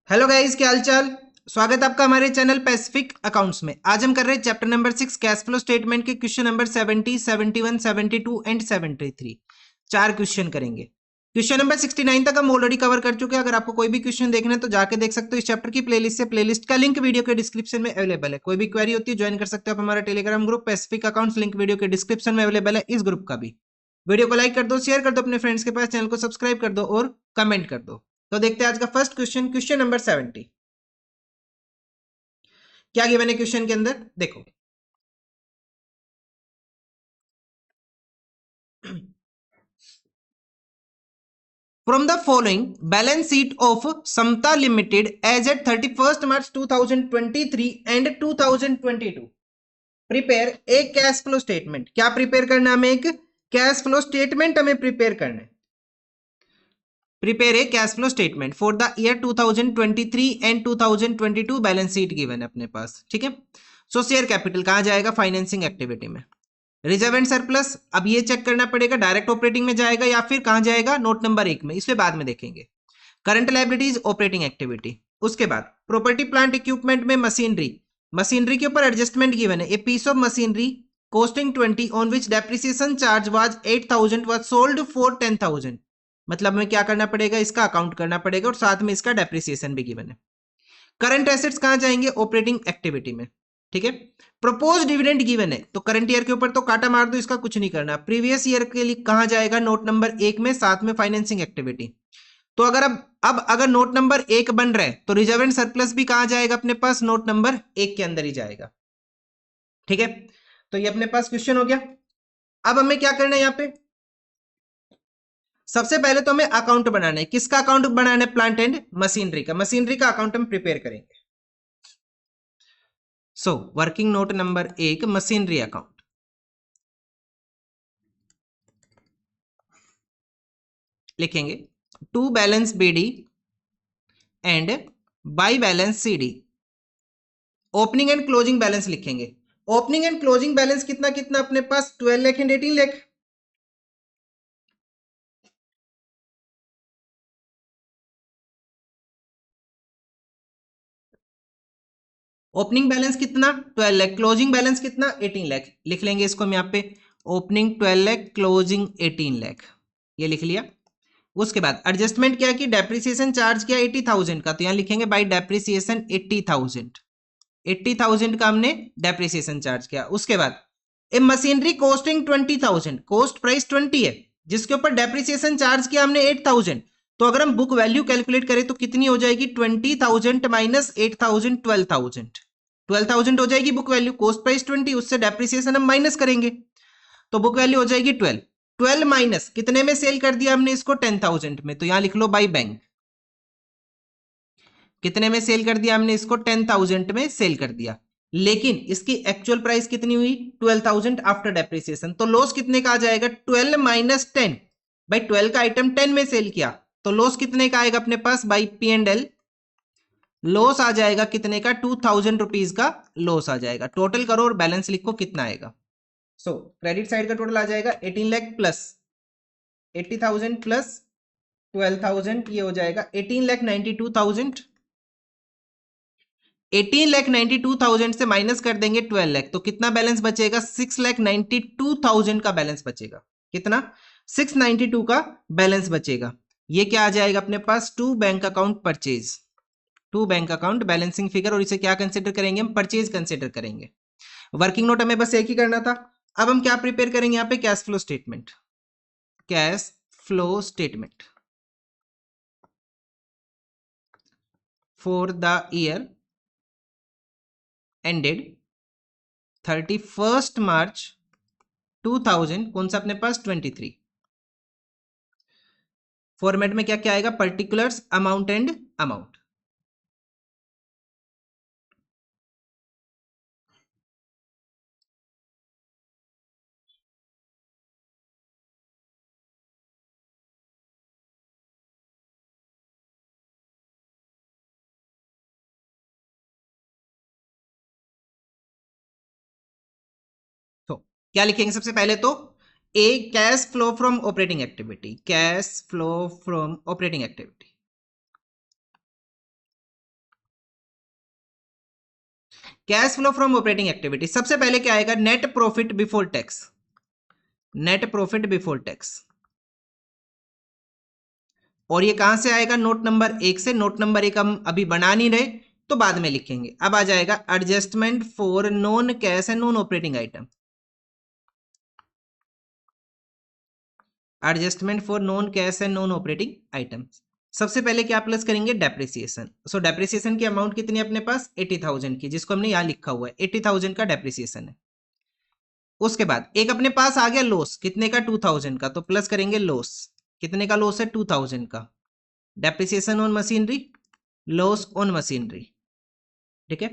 Hello guys, क्या हालचाल। स्वागत है आपका हमारे चैनल पैसिफिक अकाउंट्स में। आज हम कर रहे हैं chapter number 6 cash flow statement के क्वेश्चन नंबर 70, 71, 72 एंड 73। चार क्वेश्चन करेंगे। क्वेश्चन नंबर 69 तक हम ऑलरेडी कवर कर चुके हैं। अगर आपको कोई भी क्वेश्चन देखना है तो जाके देख सकते हो इस चैप्टर की प्लेलिस्ट से। प्लेलिस्ट का लिंक वीडियो के डिस्क्रिप्शन में अवेलेबल है। कोई भी क्वेरी होती है ज्वाइन कर सकते हो आप हमारा Telegram group Pacific accounts, link video के डिस्क्रिप्शन में अवेलेबल है। इस ग्रुप का भी वीडियो को लाइक कर दो, शेयर कर दो अपने फ्रेंड्स के पास, चैनल को सब्सक्राइब कर दो और कमेंट कर दो। तो देखते हैं आज का फर्स्ट क्वेश्चन, क्वेश्चन नंबर 70। क्या गिवन है क्वेश्चन के अंदर, देखो। From the following balance sheet of Samta limited as at 31st March 2023 and 2022 prepare a cash flow statement. क्या प्रिपेयर करना है हमें? एक कैश फ्लो स्टेटमेंट हमें प्रिपेयर करना है। Prepare a cash flow statement for the year 2023 and 2022 balance sheet given है अपने पास, ठीक है। सो शेयर कैपिटल कहां जाएगा? फाइनेंसिंग एक्टिविटी में। रिजर्व एंड सरप्लस, अब ये चेक करना पड़ेगा डायरेक्ट ऑपरेटिंग में जाएगा या फिर कहां जाएगा, नोट नंबर 1 में, इसमें बाद में देखेंगे। Current liabilities operating activity. उसके बाद प्रॉपर्टी प्लांट इक्विपमेंट में मशीनरी, मशीनरी के ऊपर एडजस्टमेंट गिवन है। A piece of machinery costing 20 on which depreciation charge was 8000 was sold for 10000। मतलब हमें क्या करना पड़ेगा, इसका अकाउंट करना पड़ेगा और साथ में इसका डेप्रिसिएशन भी गिवन है। करंट एसेट्स कहां जाएंगे? ऑपरेटिंग एक्टिविटी में, ठीक है। प्रपोज डिविडेंड गिवन है तो करंट ईयर के ऊपर तो काटा मार दो, इसका कुछ नहीं करना। प्रीवियस ईयर के लिए कहां जाएगा? नोट नंबर 1 में, साथ में फाइनेंसिंग एक्टिविटी। तो अगर अब अगर नोट नंबर 1 बन रहा है तो रिजर्व एंड सरप्लस भी कहां जाएगा अपने पास? नोट नंबर 1 के अंदर ही जाएगा, ठीक है। तो ये अपने पास क्वेश्चन हो गया। अब हमें क्या करना है यहाँ पे? सबसे पहले तो हमें अकाउंट बनाना है। किसका अकाउंट बनाना है? प्लांट एंड मशीनरी का। मशीनरी का अकाउंट हम प्रिपेयर करेंगे। So working note number 1 machinery account लिखेंगे। To balance BD and by balance CD. Opening and closing balance लिखेंगे। ओपनिंग एंड क्लोजिंग बैलेंस कितना कितना अपने पास? 12 lakh and 18 lakh. Opening balance कितना? 12 लाख। क्लोजिंग बैलेंस कितना? 18 लाख। लिख लेंगे इसको हम यहाँ पे। ओपनिंग 12 लाख, क्लोजिंग 18 लाख, ये लिख लिया। उसके बाद एडजस्टमेंट क्या की? डेप्रिसिएशन चार्ज किया 80,000 का, तो यहाँ लिखेंगे बाई डेप्रिसिएशन 80,000। 80,000 का हमने डेप्रिसिएशन चार्ज किया। उसके बाद ए मशीनरी कॉस्टिंग 20,000, कॉस्ट प्राइस 20 है, जिसके ऊपर डेप्रिसिएशन चार्ज किया हमने 8,000। तो अगर हम बुक वैल्यू कैलकुलेट करें तो कितनी हो जाएगी? 20,000 माइनस 8,000, 12,000। 12,000 हो जाएगी बुक वैल्यू। कॉस्ट प्राइस 20, उससे डेप्रिसिएशन हम माइनस करेंगे तो बुक वैल्यू हो जाएगी 12। 12 माइनस कितने में सेल कर दिया हमने इसको? 10,000 में। तो यहां लिख लो बाई बैंक। कितने में सेल कर दिया हमने इसको? 10,000 में सेल कर दिया। लेकिन इसकी एक्चुअल प्राइस कितनी हुई? 12,000 आफ्टर डेप्रिसिएशन। तो लॉस कितने का आ जाएगा? 12 माइनस 10। भाई 12 का आइटम 10 में सेल किया तो लॉस कितने का आएगा अपने पास? By P and L loss आ जाएगा कितने का? 2,000 रुपीज का लॉस आ जाएगा। टोटल करो और बैलेंस लिखो कितना आएगा। सो क्रेडिट साइड का टोटल आ जाएगा 18 लाख प्लस 80,000 प्लस 12,000, ये हो जाएगा 18,92,000। 18,92,000 से माइनस कर देंगे 12 लाख तो कितना बैलेंस बचेगा? 6,92,000 का बैलेंस बचेगा। कितना? 692 का बैलेंस बचेगा। ये क्या आ जाएगा अपने पास? To bank account purchase. To bank account balancing figure, और इसे क्या कंसिडर करेंगे हम? परचेज कंसिडर करेंगे। वर्किंग नोट हमें बस एक ही करना था। अब हम क्या प्रिपेयर करेंगे यहाँ पे? Cash flow statement. Cash flow statement for the year ended 31st मार्च 2000, कौन सा अपने पास? 23। फॉर्मेट में क्या क्या आएगा? Particulars, amount and amount. तो क्या लिखेंगे सबसे पहले? तो A cash flow from operating activity. Cash flow from operating activity cash flow from operating activity, सबसे पहले क्या आएगा, net profit before tax, net profit before tax. और ये कहां से आएगा, नोट नंबर 1 से। नोट नंबर 1 हम अभी बना नहीं रहे तो बाद में लिखेंगे। अब आ जाएगा adjustment for non cash and non operating item, adjustment for non cash and non operating items. सबसे पहले क्या प्लस करेंगे, डेप्रिसिएशन। सो डेप्रिसिएशन की अमाउंट कितनी है अपने पास, 80,000 की, जिसको हमने यहां लिखा हुआ है 80,000 का डेप्रिसिएशन है। उसके बाद एक अपने पास आ गया लॉस, कितने का, 2,000 का, तो प्लस करेंगे लॉस, कितने का लॉस है, 2,000 का। Depreciation on machinery, loss on machinery, ठीक है।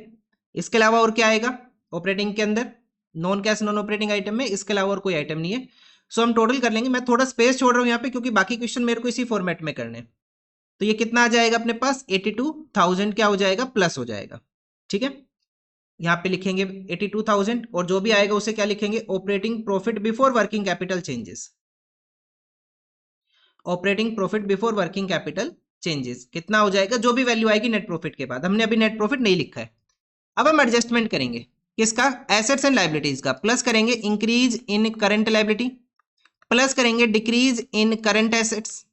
इसके अलावा और क्या आएगा ऑपरेटिंग के अंदर, non cash non operating item में, इसके अलावा और कोई आइटम नहीं है। सो हम टोटल कर लेंगे, मैं थोड़ा स्पेस छोड़ रहा हूं यहाँ पे क्योंकि बाकी क्वेश्चन मेरे को इसी फॉर्मेट में करने। तो ये कितना आ जाएगा अपने पास, 82,000 क्या हो जाएगा, प्लस हो जाएगा, ठीक है। यहाँ पे लिखेंगे 82,000 और जो भी आएगा उसे क्या लिखेंगे, operating profit before working capital changes, operating profit before working capital changes कितना हो जाएगा, जो भी वैल्यू आएगी नेट प्रॉफिट के बाद। हमने अभी नेट प्रॉफिट नहीं लिखा है। अब हम एडजस्टमेंट करेंगे किसका, एसेट्स एंड लाइबिलिटीज का। प्लस करेंगे increase in current liability, plus करेंगे decrease in current assets,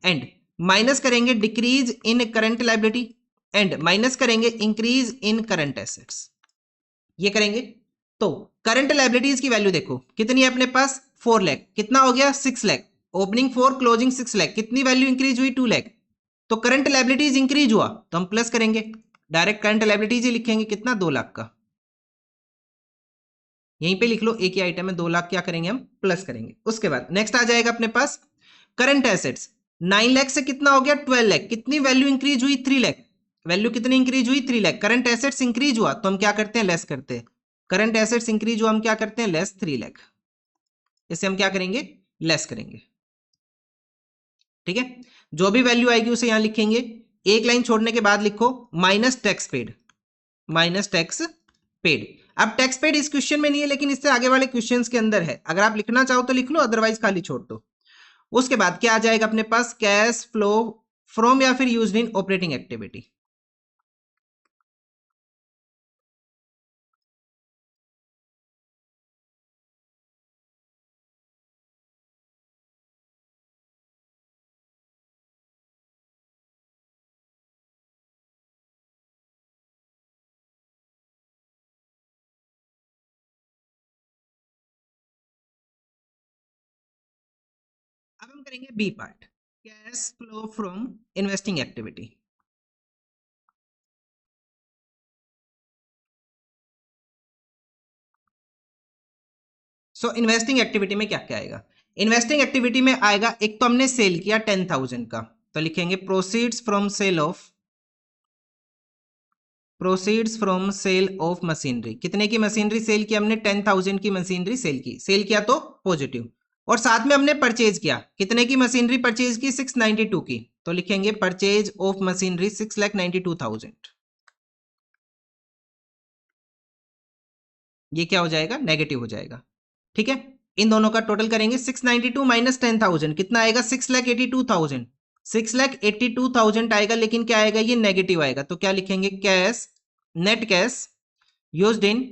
and minus करेंगे decrease in current liability, and minus करेंगे इंक्रीज इन करंट एसेट्स। ये करेंगे तो करंट लाइबिलिटीज की वैल्यू देखो कितनी है अपने पास, 4 लाख, कितना हो गया, 6 लाख, ओपनिंग 4 क्लोजिंग 6 लाख, कितनी वैल्यू इंक्रीज हुई, 2 लाख। तो करंट लाइबिलिटीज इंक्रीज हुआ तो हम प्लस करेंगे, डायरेक्ट करंट लाइबिलिटीज ही लिखेंगे, कितना, 2 लाख का। यहीं पे लिख लो, एक ही आइटम है 2 लाख, क्या करेंगे हम, प्लस करेंगे। उसके बाद नेक्स्ट आ जाएगा अपने पास करंट एसेट्स, 9 लाख से कितना हो गया, 12 लाख, कितनी वैल्यू इंक्रीज हुई, 3 लाख, वैल्यू कितनी इंक्रीज हुई, 3 लाख। करंट एसेट्स इंक्रीज हुआ तो हम क्या करते हैं, लेस करते हैं। करंट एसेट्स इंक्रीज हुआ हम क्या करते हैं, लेस 3 लाख, इसे हम क्या करेंगे, लेस करेंगे, ठीक है। जो भी वैल्यू आएगी उसे यहां लिखेंगे। एक लाइन छोड़ने के बाद लिखो minus tax paid, minus tax paid. अब टैक्स पेड इस क्वेश्चन में नहीं है लेकिन इससे आगे वाले क्वेश्चंस के अंदर है, अगर आप लिखना चाहो तो लिख लो, अदरवाइज खाली छोड़ दो। उसके बाद क्या आ जाएगा अपने पास, कैश फ्लो फ्रॉम या फिर यूज्ड इन ऑपरेटिंग एक्टिविटी। अब हम करेंगे b part, cash flow from investing activity. So investing activity में क्या क्या आएगा, इन्वेस्टिंग एक्टिविटी में आएगा, एक तो हमने सेल किया 10,000 का, तो लिखेंगे proceeds from sale of, proceeds from sale of machinery. कितने की मशीनरी सेल की हमने, 10,000 की मशीनरी सेल की, सेल किया तो पॉजिटिव। और साथ में हमने परचेज किया, कितने की मशीनरी परचेज की, 692 की, तो लिखेंगे परचेज ऑफ मशीनरी 6,92,000। ये क्या हो जाएगा, नेगेटिव हो जाएगा, ठीक है। इन दोनों का टोटल करेंगे, 692 माइनस 10,000 कितना आएगा, 6,82,000, 6,82,000 आएगा, लेकिन क्या आएगा, ये नेगेटिव आएगा, तो क्या लिखेंगे, cash, net cash used in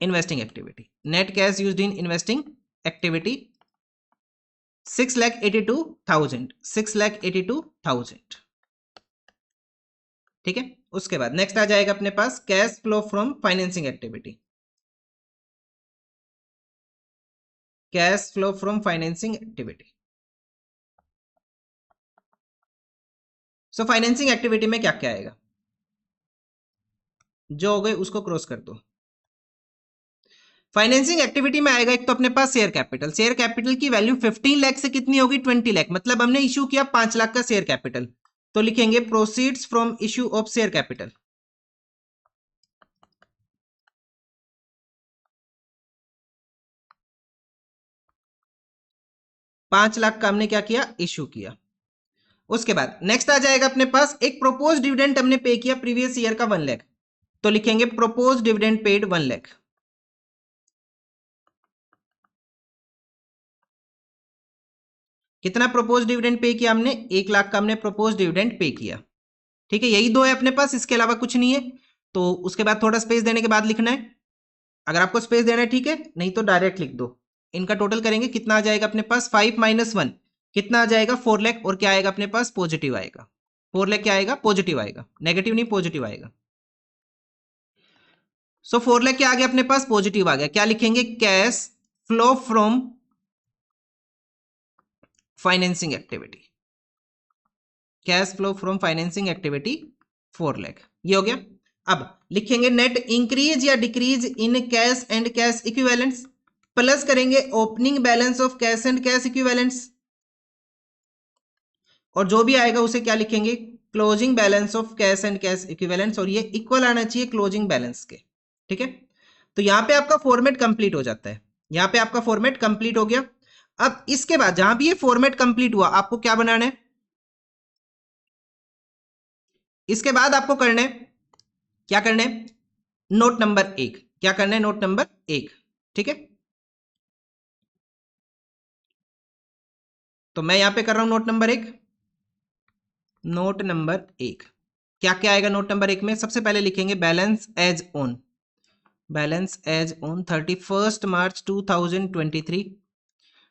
investing activity, net cash used in investing activity 6,82,000, 6,82,000, ठीक है। उसके बाद नेक्स्ट आ जाएगा अपने पास cash flow from financing activity, cash flow from financing activity. So financing activity में क्या क्या आएगा, जो हो गए उसको क्रॉस कर दो। फाइनेंसिंग एक्टिविटी में आएगा एक तो अपने पास शेयर कैपिटल, शेयर कैपिटल की वैल्यू 15 लाख से कितनी होगी, 20 लाख, मतलब हमने इशू किया 5 लाख का शेयर कैपिटल, तो लिखेंगे proceeds from issue of share capital. पांच लाख का हमने क्या किया, इशू किया। उसके बाद नेक्स्ट आ जाएगा अपने पास, एक प्रोपोज डिविडेंड हमने पे किया प्रीवियस ईयर का 1 लाख, तो लिखेंगे प्रोपोज डिविडेंड पेड 1 लाख। कितना प्रोपोज डिविडेंड पे किया हमने, 1 लाख का हमने प्रोपोज डिविडेंड पे किया, ठीक है। यही दो है अपने पास, इसके अलावा कुछ नहीं है। तो उसके बाद थोड़ा स्पेस देने के बाद लिखना है। अगर आपको स्पेस देना है ठीक है, नहीं तो डायरेक्ट लिख दो। इनका टोटल करेंगे, कितना आ जाएगा अपने पास 5 - 1 कितना आ जाएगा 4 लाख, और क्या आएगा अपने पास पॉजिटिव आएगा। 4 लाख क्या आएगा पॉजिटिव आएगा, नेगेटिव नहीं पॉजिटिव आएगा। सो 4 लाख क्या आ गया अपने पास पॉजिटिव आ गया। क्या लिखेंगे cash flow from financing activity, cash flow from financing activity 4 lakh, ये हो गया। अब लिखेंगे नेट इंक्रीज या decrease in cash and cash equivalents, plus करेंगे opening balance of cash and cash equivalents, और जो भी आएगा उसे क्या लिखेंगे closing balance of cash and cash equivalents, और ये इक्वल आना चाहिए क्लोजिंग बैलेंस के। ठीक है, तो यहां पे आपका फॉर्मेट कंप्लीट हो जाता है, यहां पे आपका फॉर्मेट कंप्लीट हो गया। अब इसके बाद जहां भी ये फॉर्मेट कंप्लीट हुआ आपको क्या बनाना है, इसके बाद आपको करना है, क्या करना है नोट नंबर 1, क्या करना है नोट नंबर 1। ठीक है, तो मैं यहां पे कर रहा हूं नोट नंबर 1। नोट नंबर 1 क्या क्या आएगा नोट नंबर 1 में, सबसे पहले लिखेंगे balance as on, balance as on 31 March 2023,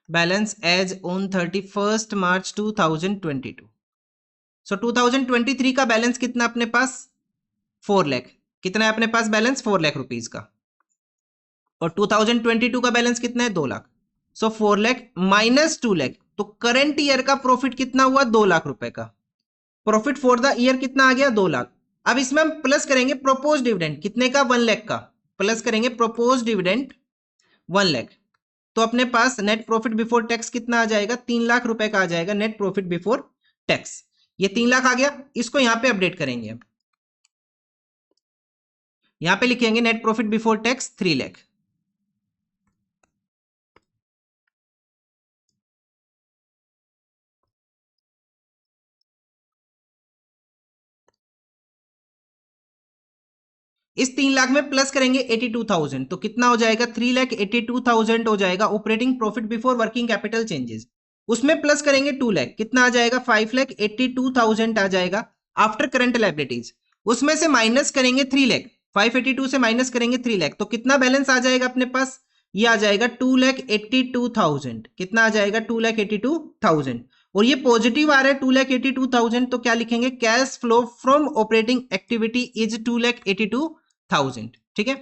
balance as on 31 March 2022। So 2023 का बैलेंस कितना अपने पास 4 लाख, कितना है अपने पास बैलेंस 4 लाख रुपीज का, और 2022 का बैलेंस कितना है 2 लाख। सो 4 लाख माइनस 2 लाख, तो करंट ईयर का प्रॉफिट कितना हुआ 2 लाख रुपए का, प्रॉफिट फॉर द ईयर कितना आ गया 2 लाख। अब इसमें हम प्लस करेंगे प्रोपोज डिविडेंड कितने का 1 लाख का, प्लस करेंगे प्रोपोज डिविडेंड 1 लाख, तो अपने पास नेट प्रॉफिट बिफोर टैक्स कितना आ जाएगा 3 लाख रुपए का आ जाएगा नेट प्रॉफिट बिफोर टैक्स। ये 3 लाख आ गया, इसको यहां पे अपडेट करेंगे, यहां पे लिखेंगे net profit before tax 3 lakh. इस 3 लाख में प्लस करेंगे 82,000, तो कितना हो जाएगा 3,82,000 हो जाएगा operating profit before working capital changes. उसमें प्लस करेंगे 2 लाख, कितना आ जाएगा 5,82,000 आ जाएगा आफ्टर करंट लायबिलिटीज। उसमें से माइनस करेंगे 3 लाख, 582 से माइनस करेंगे 3 लाख, तो कितना बैलेंस आ जाएगा अपने पास, ये आ जाएगा 2,82,000, कितना आ जाएगा 2,82,000, और ये पॉजिटिव आ रहा है 2,82,000, तो क्या लिखेंगे cash flow from operating activity is 2,82,000। ठीक है,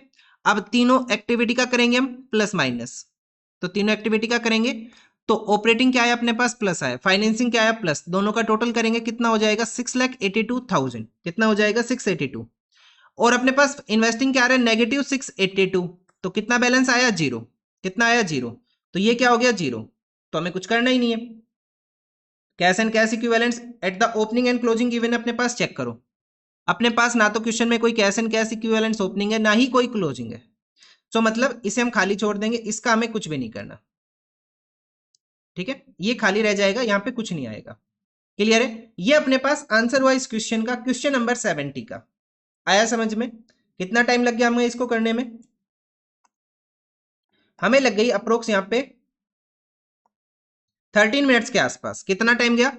अब तीनों एक्टिविटी का करेंगे हम प्लस माइनस, तो तीनों एक्टिविटी का करेंगे, तो ऑपरेटिंग क्या आया अपने पास प्लस आया, फाइनेंसिंग क्या आया प्लस, दोनों का टोटल करेंगे कितना हो जाएगा 6,82,000, कितना हो जाएगा 682, और अपने पास इन्वेस्टिंग क्या आ रहा है नेगेटिव 682, तो कितना बैलेंस आया जीरो, कितना आया जीरो, तो ये क्या हो गया जीरो, तो हमें कुछ करना ही नहीं है। Cash and cash equivalents at the opening and closing given अपने पास चेक करो, अपने पास ना तो क्वेश्चन में कोई cash and cash equivalents opening है ना ही कोई क्लोजिंग है, तो मतलब इसे हम खाली छोड़ देंगे, इसका हमें कुछ भी नहीं करना। ठीक है, ये खाली रह जाएगा, यहां पे कुछ नहीं आएगा। क्लियर है, ये अपने पास आंसर वाइज क्वेश्चन का क्वेश्चन नंबर 70 का आया समझ में। कितना टाइम लग गया हमें इसको करने में, हमें लग गई अप्रोक्स यहां पे 13 मिनट्स के आसपास। कितना टाइम गया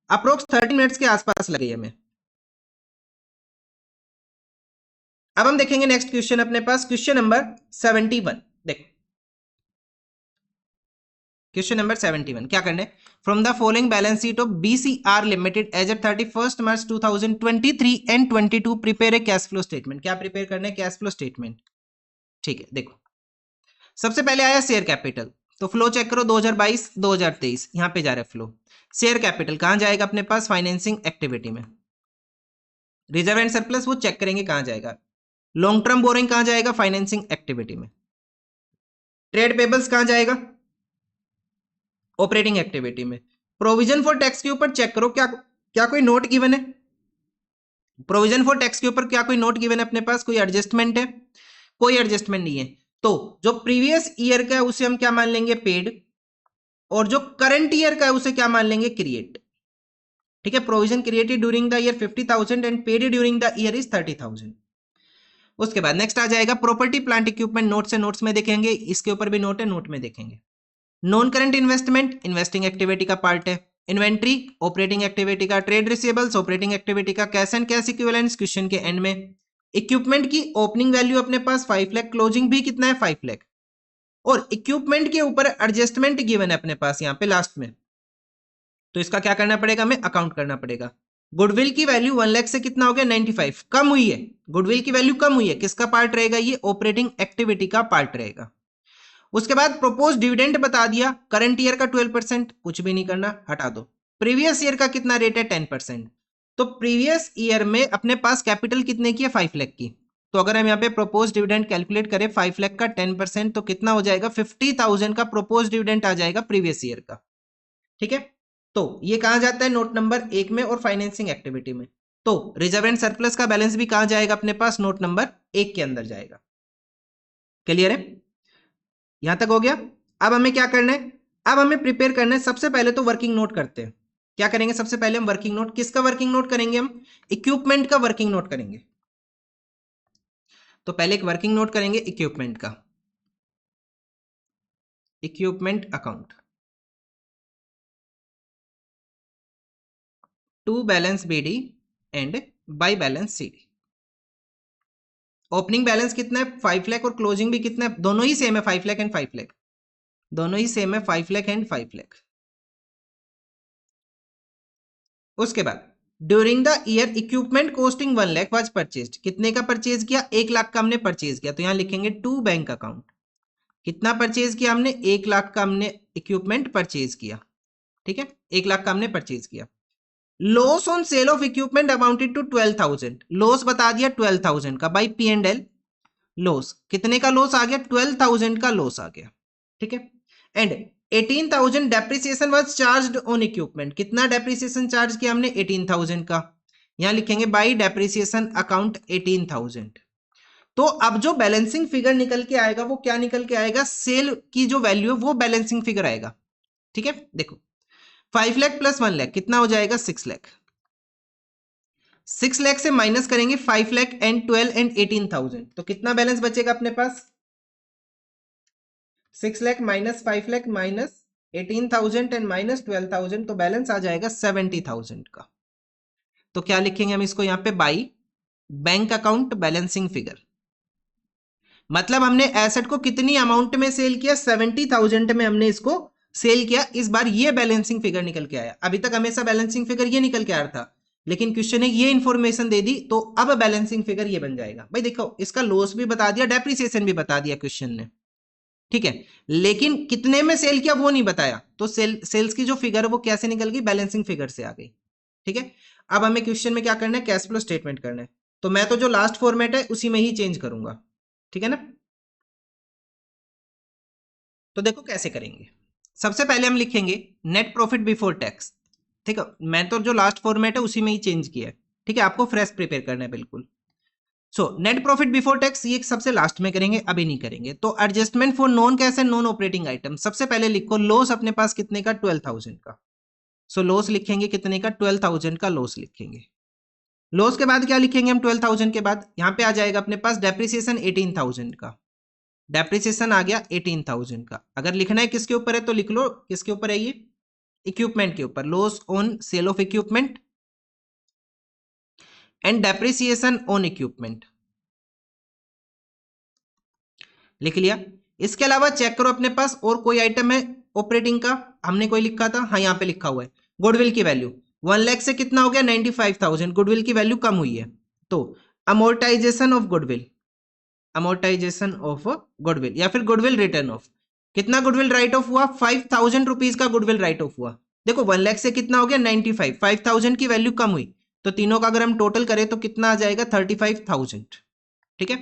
अप्रोक्स 13 मिनट्स के आसपास लगी हमें। अब हम देखेंगे नेक्स्ट क्वेश्चन अपने पास क्वेश्चन नंबर 71। देखो क्वेश्चन नंबर 71 क्या करना है, from the following balance sheet of BCR limited as at 31 March 2023 and 22 prepare a cash flow statement. क्या प्रिपेयर करना है कैश फ्लो स्टेटमेंट। ठीक है, देखो सबसे पहले आया शेयर कैपिटल, तो फ्लो चेक करो 2022 2023 यहां पे जा रहा है फ्लो। शेयर कैपिटल कहां जाएगा अपने पास फाइनेंसिंग एक्टिविटी में, रिजर्व एंड सरप्लस वो चेक करेंगे कहां जाएगा, लॉन्ग टर्म बोरिंग कहां जाएगा फाइनेंसिंग एक्टिविटी में, ट्रेड पेबल्स कहां जाएगा ऑपरेटिंग एक्टिविटी में, प्रोविजन फॉर टैक्स के ऊपर चेक करो क्या क्या कोई नोट गिवन है, प्रोविजन फॉर टैक्स के ऊपर क्या कोई नोट गिवन है अपने पास, कोई एडजस्टमेंट है, कोई एडजस्टमेंट नहीं है, तो जो प्रीवियस ईयर का है उसे हम क्या मान लेंगे पेड, और जो करंट ईयर का है उसे क्या मान लेंगे क्रिएट। ठीक है, provision created during the year 50,000 and paid during the year is 30,000। उसके बाद नेक्स्ट आ जाएगा प्रॉपर्टी प्लांट इक्विपमेंट, नोट से नोट्स में देखेंगे, इसके ऊपर भी नोट है नोट में देखेंगे। Non current investment investing activity का पार्ट है, इन्वेंट्री ऑपरेटिंग एक्टिविटी का, ट्रेड रिसीवेबल्स ऑपरेटिंग एक्टिविटी का, cash and cash equivalents question के एंड में, इक्विपमेंट की ओपनिंग वैल्यू अपने पास 5 लाख, क्लोजिंग भी कितना है 5 लाख, और इक्विपमेंट के ऊपर एडजस्टमेंट गिवन है अपने पास यहां पे लास्ट में, तो इसका क्या करना पड़ेगा, हमें अकाउंट करना पड़ेगा। गुडविल की वैल्यू 1 लाख से कितना हो गया 95, कम हुई है, गुडविल की वैल्यू कम हुई है, किसका पार्ट रहेगा, ये ऑपरेटिंग एक्टिविटी का पार्ट रहेगा। उसके बाद प्रोपोज डिविडेंड बता दिया, करंट ईयर का 12%, कुछ भी नहीं करना, हटा दो। प्रीवियस ईयर का कितना रेट है 10%, तो प्रीवियस ईयर में अपने पास कैपिटल कितने की है 5 लाख की, तो अगर हम यहाँ पे प्रोपोज डिविडेंड कैलकुलेट करें 5 लाख का 10%, तो कितना हो जाएगा 50,000 का प्रोपोज डिविडेंड आ जाएगा प्रीवियस ईयर का। ठीक है, तो ये कहां जाता है नोट नंबर 1 में और फाइनेंसिंग एक्टिविटी में। तो रिजर्व एंड सरप्लस का बैलेंस भी कहां जाएगा अपने पास, नोट नंबर 1 के अंदर जाएगा। क्लियर है, यहां तक हो गया। अब हमें क्या करना है, अब हमें प्रिपेयर करना है, सबसे पहले तो वर्किंग नोट करते हैं। क्या करेंगे, सबसे पहले हम वर्किंग नोट, किसका वर्किंग नोट करेंगे, हम इक्विपमेंट का वर्किंग नोट करेंगे। तो पहले एक वर्किंग नोट करेंगे इक्विपमेंट का, equipment account to balance BD and by balance CD. Opening balance कितना है 5 लाख और क्लोजिंग भी कितना है, दोनों ही सेम है 5 लाख एंड 5 लाख, दोनों ही सेम है 5 लाख एंड 5 लाख। उसके बाद during the year equipment costing 1 lakh was purchased, कितने का परचेज किया 1 लाख का हमने परचेज किया, तो यहां लिखेंगे टू बैंक अकाउंट, कितना परचेज किया हमने 1 लाख का हमने इक्विपमेंट परचेज किया। ठीक है, 1 लाख का हमने परचेज किया। Loss on sale of equipment amounted to 12,000, loss बता दिया 12,000 का by P and L, loss कितने का लॉस आ गया 12,000 का लॉस आ गया। ठीक है, and 18,000 depreciation was charged on equipment, कितना डेप्रिसिएशन चार्ज किया हमने 18,000 का, यहां लिखेंगे बाई डेप्रिसिएशन अकाउंट 18,000। तो अब जो बैलेंसिंग फिगर निकल के आएगा वो क्या निकल के आएगा, सेल की जो वैल्यू है वो बैलेंसिंग फिगर आएगा। ठीक है, देखो 5 लाख प्लस 1 लाख कितना हो जाएगा 6 लाख, 6 लाख से माइनस करेंगे 5 लाख एंड 12 एंड 18,000, तो कितना बैलेंस बचेगा अपने पास 6 lakh minus 5 lakh minus 18,000 and minus 12,000, तो बैलेंस आ जाएगा 70,000 का। तो क्या लिखेंगे हम इसको यहां पे, by bank account balancing figure, मतलब हमने एसेट को कितनी अमाउंट में सेल किया 70,000 में हमने इसको सेल किया, इस बार ये बैलेंसिंग फिगर निकल के आया। अभी तक हमेशा बैलेंसिंग फिगर ये निकल के आ रहा था, लेकिन क्वेश्चन ने ये इंफॉर्मेशन दे दी, तो अब बैलेंसिंग फिगर ये बन जाएगा। भाई देखो इसका लॉस भी बता दिया, डेप्रिसिएशन भी बता दिया क्वेश्चन ने, ठीक है, लेकिन कितने में सेल किया वो नहीं बताया, तो सेल्स की जो फिगर है वो कैसे निकल गई, बैलेंसिंग फिगर से आ गई। ठीक है, अब हमें क्वेश्चन में क्या करना है, कैश फ्लो स्टेटमेंट करना है, तो मैं तो जो लास्ट फॉर्मेट है उसी में ही चेंज करूंगा। ठीक है ना, तो देखो कैसे करेंगे। सबसे पहले हम लिखेंगे नेट प्रॉफिट बिफोर टैक्स। ठीक है, मैं तो जो लास्ट फॉर्मेट है उसी में ही चेंज किया है। ठीक है, आपको फ्रेश प्रिपेयर करना है बिल्कुल। So net profit before tax ये सबसे लास्ट में करेंगे, अभी नहीं करेंगे। तो adjustment for non cash and non operating item, सबसे पहले लिखो लॉस अपने पास कितने का 12,000 का। सो लॉस लिखेंगे कितने का 12,000 का लॉस लिखेंगे। लॉस के बाद क्या लिखेंगे हम 12,000 के बाद, यहां पे आ जाएगा अपने पास डेप्रिसिएशन 18,000 का, डेप्रिसिएशन आ गया 18,000 का। अगर लिखना है किसके ऊपर है तो लिख लो, किसके ऊपर है ये, इक्विपमेंट के ऊपर, loss on sale of equipment and depreciation on equipment, लिख लिया। इसके अलावा चेक करो अपने पास और कोई आइटम है ऑपरेटिंग का, हमने कोई लिखा था, हाँ यहाँ पे लिखा हुआ है गुडविल की वैल्यू 1 लाख से कितना हो गया 95,000, गुडविल की वैल्यू कम हुई है, तो amortisation of goodwill, amortisation of goodwill या फिर गुडविल रिटर्न ऑफ, कितना गुडविल राइट ऑफ हुआ 5,000 रुपीज का गुडविल राइट ऑफ हुआ। देखो 1 लाख से कितना हो गया 95, 5,000 की वैल्यू कम हुई, तो तीनों का अगर हम टोटल करें तो कितना आ जाएगा 35,000। ठीक है,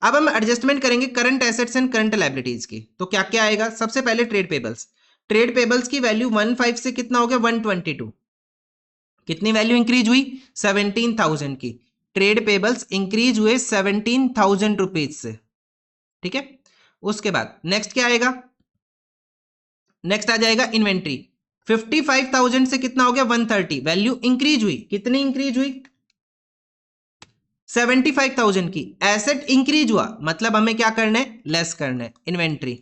अब हम एडजस्टमेंट करेंगे current assets and current liabilities की, तो क्या क्या आएगा, सबसे पहले ट्रेड पेबल्स, ट्रेड पेबल्स की वैल्यू 15 से कितना हो गया 122, कितनी वैल्यू इंक्रीज हुई 17,000 की, ट्रेड पेबल्स इंक्रीज हुए 17,000 रुपीज से। ठीक है, उसके बाद नेक्स्ट क्या आएगा, नेक्स्ट आ जाएगा इन्वेंट्री, 55,000 से कितना हो गया 130, वैल्यू इंक्रीज हुई, कितनी इंक्रीज हुई 75,000 की। एसेट इंक्रीज हुआ मतलब हमें क्या करना है, लेस करना है। इन्वेंट्री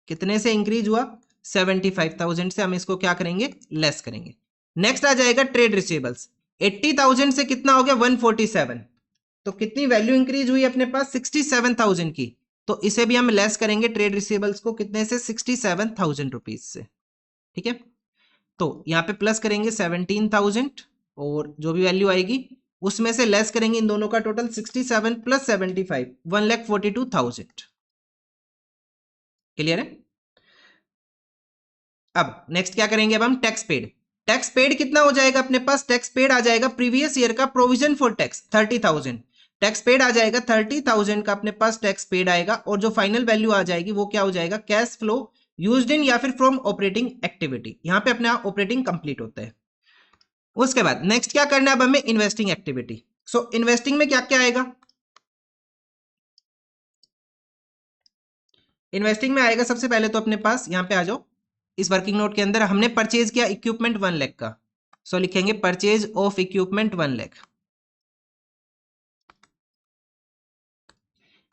कितने से इंक्रीज हुआ 75,000 से, हम इसको क्या करेंगे लेस करेंगे। नेक्स्ट आ जाएगा ट्रेड रिसीवेबल्स, 80,000 से कितना हो गया 147, तो कितनी वैल्यू इंक्रीज हुई अपने पास 67,000 की, तो इसे भी हम लेस करेंगे ट्रेड रिसीवेबल्स को कितने से 67,000 रुपीज से। ठीक है, तो यहाँ पे प्लस करेंगे 17,000 और जो भी वैल्यू आएगी उसमें से लेस करेंगे इन दोनों का टोटल 67 प्लस 75 1,42,000। क्लियर है। अब नेक्स्ट क्या करेंगे, अब हम टैक्स पेड। टैक्स पेड कितना हो जाएगा अपने पास, टैक्स पेड आ जाएगा प्रीवियस ईयर का provision for tax 30,000, tax paid आ जाएगा 30,000 का अपने पास टैक्स पेड आएगा, और जो फाइनल वैल्यू आ जाएगी वो क्या हो जाएगा, कैश फ्लो यूज्ड इन या फिर फ्रॉम ऑपरेटिंग एक्टिविटी। यहां पे अपने ऑपरेटिंग कंप्लीट होता है। उसके बाद नेक्स्ट क्या करना है अब हमें, इन्वेस्टिंग एक्टिविटी। सो इन्वेस्टिंग में क्या क्या आएगा, इन्वेस्टिंग में आएगा सबसे पहले तो अपने पास यहां पे आ जाओ, इस वर्किंग नोट के अंदर हमने परचेज किया इक्विपमेंट 1 लाख का, सो लिखेंगे purchase of equipment 1 lakh.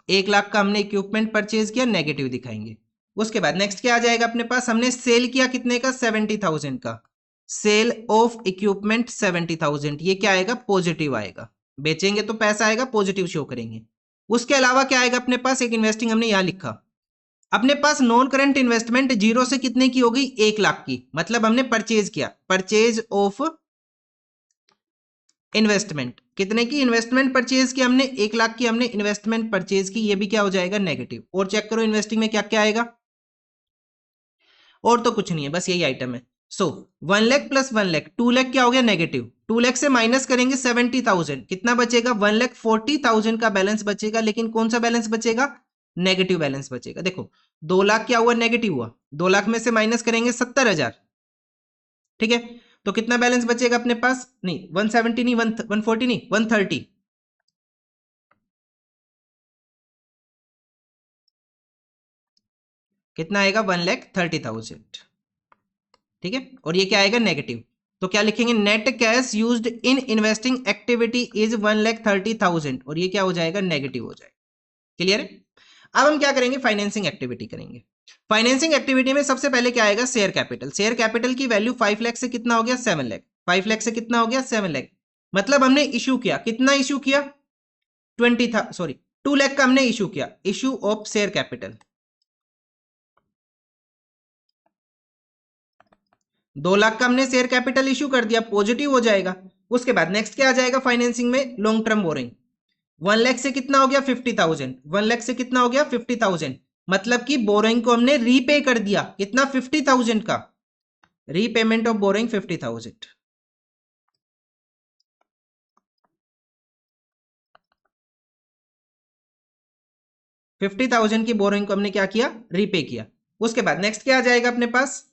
1 lakh का हमने इक्विपमेंट परचेज किया, नेगेटिव दिखाएंगे। उसके बाद नेक्स्ट क्या आ जाएगा अपने पास, हमने सेल किया कितने का 70,000 का, सेल ऑफ इक्विपमेंट 70,000, ये क्या आएगा, पॉजिटिव आएगा, बेचेंगे तो पैसा आएगा, पॉजिटिव शो करेंगे। उसके अलावा क्या आएगा अपने पास, एक इन्वेस्टिंग हमने यहां लिखा अपने पास, नॉन करंट इन्वेस्टमेंट जीरो से कितने की हो गई, 1 लाख की, मतलब हमने परचेज किया, परचेज ऑफ इन्वेस्टमेंट कितने की, इन्वेस्टमेंट परचेज की हमने 1 लाख की, हमने इन्वेस्टमेंट परचेज की, ये भी क्या हो जाएगा, नेगेटिव। और चेक करो इन्वेस्टिंग में क्या क्या आएगा, और तो कुछ नहीं है, बस यही आइटम है। सो 1 लाख प्लस 1 लाख 2 लाख क्या हो गया, नेगेटिव। 2 लाख से माइनस करेंगे 70,000, कितना बचेगा, 1,40,000 का बैलेंस बचेगा, लेकिन कौन सा बैलेंस बचेगा, नेगेटिव बैलेंस बचेगा। देखो 2 लाख क्या हुआ, नेगेटिव हुआ, 2 लाख में से माइनस करेंगे 70,000, ठीक है, तो कितना बैलेंस बचेगा अपने पास, नहीं 170 नहीं 140 नहीं 130, कितना आएगा 1,30,000, ठीक है, और ये क्या आएगा, नेगेटिव। तो क्या लिखेंगे, net cash used in investing activity is 1,30,000, और ये क्या हो जाएगा, नेगेटिव हो जाएगा। क्लियर है। अब हम क्या करेंगे, फाइनेंसिंग एक्टिविटी करेंगे। फाइनेंसिंग एक्टिविटी में सबसे पहले क्या आएगा, शेयर कैपिटल। शेयर कैपिटल की वैल्यू 5 लाख से कितना हो गया, 7 लाख। 5 लाख से कितना हो गया, 7 लाख, मतलब हमने इशू किया, कितना इशू किया, 2 लाख का हमने इशू किया, issue of share capital. 2 lakh का हमने शेयर कैपिटल इशू कर दिया, पॉजिटिव हो जाएगा। उसके बाद नेक्स्ट क्या आ जाएगा फाइनेंसिंग में, लॉन्ग टर्म बोरिंग। 1 लाख से कितना हो गया, 50,000। 1 लाख से कितना हो गया, 50,000, मतलब कि बोरोइंग को हमने रीपे कर दिया, कितना, 50,000 का रीपेमेंट ऑफ बोरोइंग 50,000। $50,000 की बोरोइंग को हमने क्या किया, रीपे किया। उसके बाद नेक्स्ट क्या आ जाएगा अपने पास,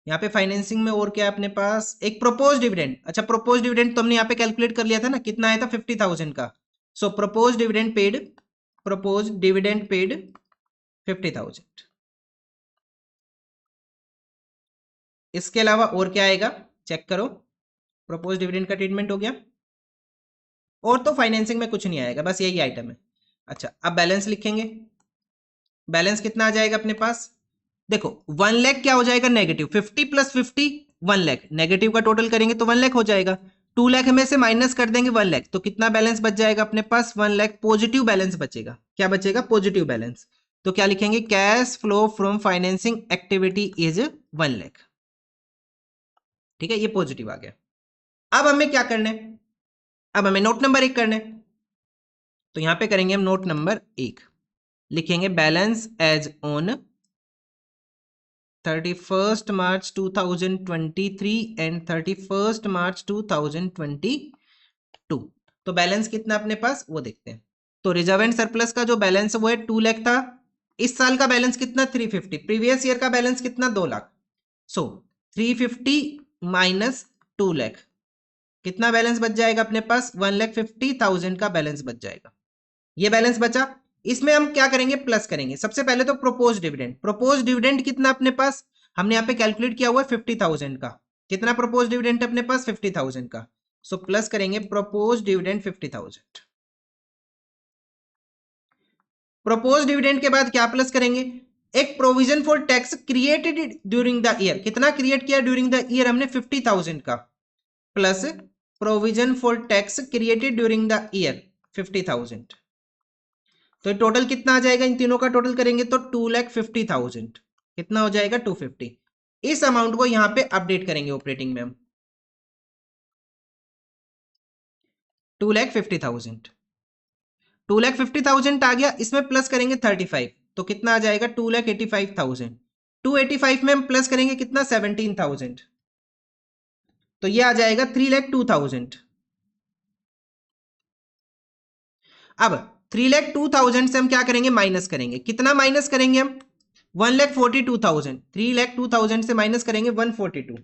यहाँ पे फाइनेंसिंग में और क्या है अपने पास, एक प्रोपोज डिविडेंड। अच्छा प्रोपोज डिविडेंड तो हमने यहाँ पे कैलकुलेट कर लिया था ना, कितना आया था 50,000 का। So propose dividend paid, propose dividend paid 50,000। इसके अलावा और क्या आएगा, चेक करो, प्रोपोज डिविडेंड का ट्रीटमेंट हो गया, और तो फाइनेंसिंग में कुछ नहीं आएगा, बस यही आइटम है। अच्छा अब बैलेंस लिखेंगे, बैलेंस कितना आ जाएगा अपने पास, देखो 1 लाख क्या हो जाएगा, नेगेटिव, 50 प्लस 50 1 लाख, नेगेटिव का टोटल करेंगे तो 1 लाख हो जाएगा। 2 लाख में से माइनस कर देंगे 1 लाख, तो कितना बैलेंस बच जाएगा अपने पास, 1 लाख, पॉजिटिव बैलेंस बचेगा। क्या बचेगा, पॉजिटिव बैलेंस। तो क्या लिखेंगे, cash flow from financing activity is 1 lakh, ठीक है, ये पॉजिटिव आ गया। अब हमें क्या करना है, अब हमें नोट नंबर 1 करना है, तो यहां पे करेंगे हम नोट नंबर 1, लिखेंगे balance as on 31st March 2023 and 31st March 2022। तो बैलेंस कितना अपने पास वो देखते हैं। तो रिजर्व एंड सरप्लस का जो बैलेंस है वो है 2 लाख था, इस साल का बैलेंस कितना 350, प्रीवियस ईयर का बैलेंस कितना 2 लाख। सो 350 माइनस 2 लाख, कितना बैलेंस बच जाएगा अपने पास, 1,50,000 का बैलेंस बच जाएगा। ये बैलेंस बचा, इसमें हम क्या करेंगे, प्लस करेंगे। सबसे पहले तो प्रोपोज डिविडेंड, प्रोपोज डिविडेंड कितना अपने पास, हमने यहाँ पे कैलकुलेट किया हुआ है 50,000 का, कितना प्रोपोज डिविडेंड अपने पास 50,000 का। सो प्लस करेंगे प्रोपोज डिविडेंड 50,000। प्रोपोज डिविडेंड के बाद क्या प्लस करेंगे, एक provision for tax created during the year, कितना क्रिएट किया ड्यूरिंग द ईयर हमने 50,000 का, plus provision for tax created during the year 50,000। तो टोटल कितना आ जाएगा, इन तीनों का टोटल करेंगे तो 2,50,000। कितना हो जाएगा 250। इस अमाउंट को यहां पे अपडेट करेंगे ऑपरेटिंग में हम 2,50,000। 2,50,000 आ गया, इसमें प्लस करेंगे 35 तो कितना आ जाएगा 2,85,000। 285 में हम प्लस करेंगे कितना 17,000 तो ये आ जाएगा 3,02,000। अब 3,02,000 से हम क्या करेंगे, माइनस करेंगे। कितना माइनस करेंगे हम 1,42,000। 3,02,000 से माइनस करेंगे 142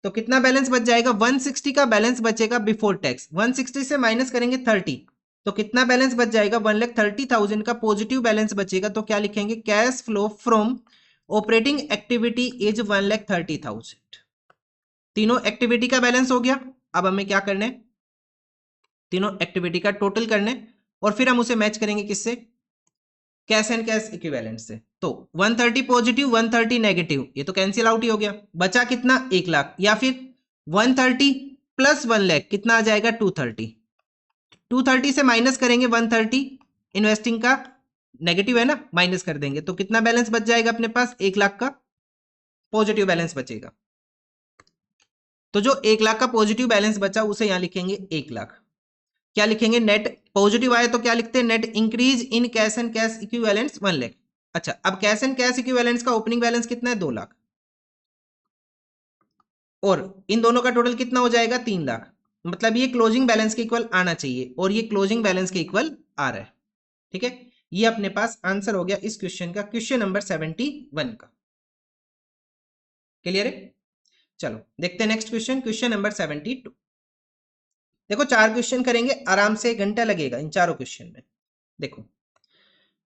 तो कितना बैलेंस बच जाएगा 160 का बैलेंस बचेगा बिफोर टैक्स। 160 से माइनस करेंगे 30 तो कितना बैलेंस बच जाएगा 1,30,000 का पॉजिटिव बैलेंस बचेगा। तो क्या लिखेंगे, cash flow from operating activity is 1,30,000। तीनों एक्टिविटी का बैलेंस हो गया। अब हमें क्या करना है, तीनों एक्टिविटी का टोटल करना है और फिर हम उसे मैच करेंगे किससे, कैश एंड कैश इक्विवेलेंट से। तो 130 पॉजिटिव 130 नेगेटिव, ये तो कैंसिल आउट ही हो गया। बचा कितना 1 लाख, या फिर 130 प्लस 1 लाख कितना आ जाएगा 230। 230 से माइनस करेंगे 130, इन्वेस्टिंग का नेगेटिव है ना, माइनस कर देंगे तो कितना बैलेंस बच जाएगा अपने पास 1 लाख का पॉजिटिव बैलेंस बचेगा। तो जो 1 लाख का पॉजिटिव बैलेंस बचा उसे यहां लिखेंगे 1 लाख। क्या लिखेंगे, नेट पॉजिटिव आए तो क्या लिखते हैं, net increase in cash and cash equivalents 1 lakh. अच्छा, अब कैश एंड कैश इक्विवेलेंट्स का ओपनिंग बैलेंस कितना है 2 लाख और इन दोनों का टोटल कितना हो जाएगा 3 लाख। मतलब ये क्लोजिंग बैलेंस के इक्वल आना चाहिए और ये क्लोजिंग बैलेंस के इक्वल आ रहा है। ठीक है, ये अपने पास आंसर हो गया इस क्वेश्चन का, क्वेश्चन नंबर 71 का। क्लियर है, चलो देखते हैं नेक्स्ट क्वेश्चन, क्वेश्चन नंबर 72। देखो 4 क्वेश्चन करेंगे, आराम से 1 घंटा लगेगा इन चारों क्वेश्चन में। देखो,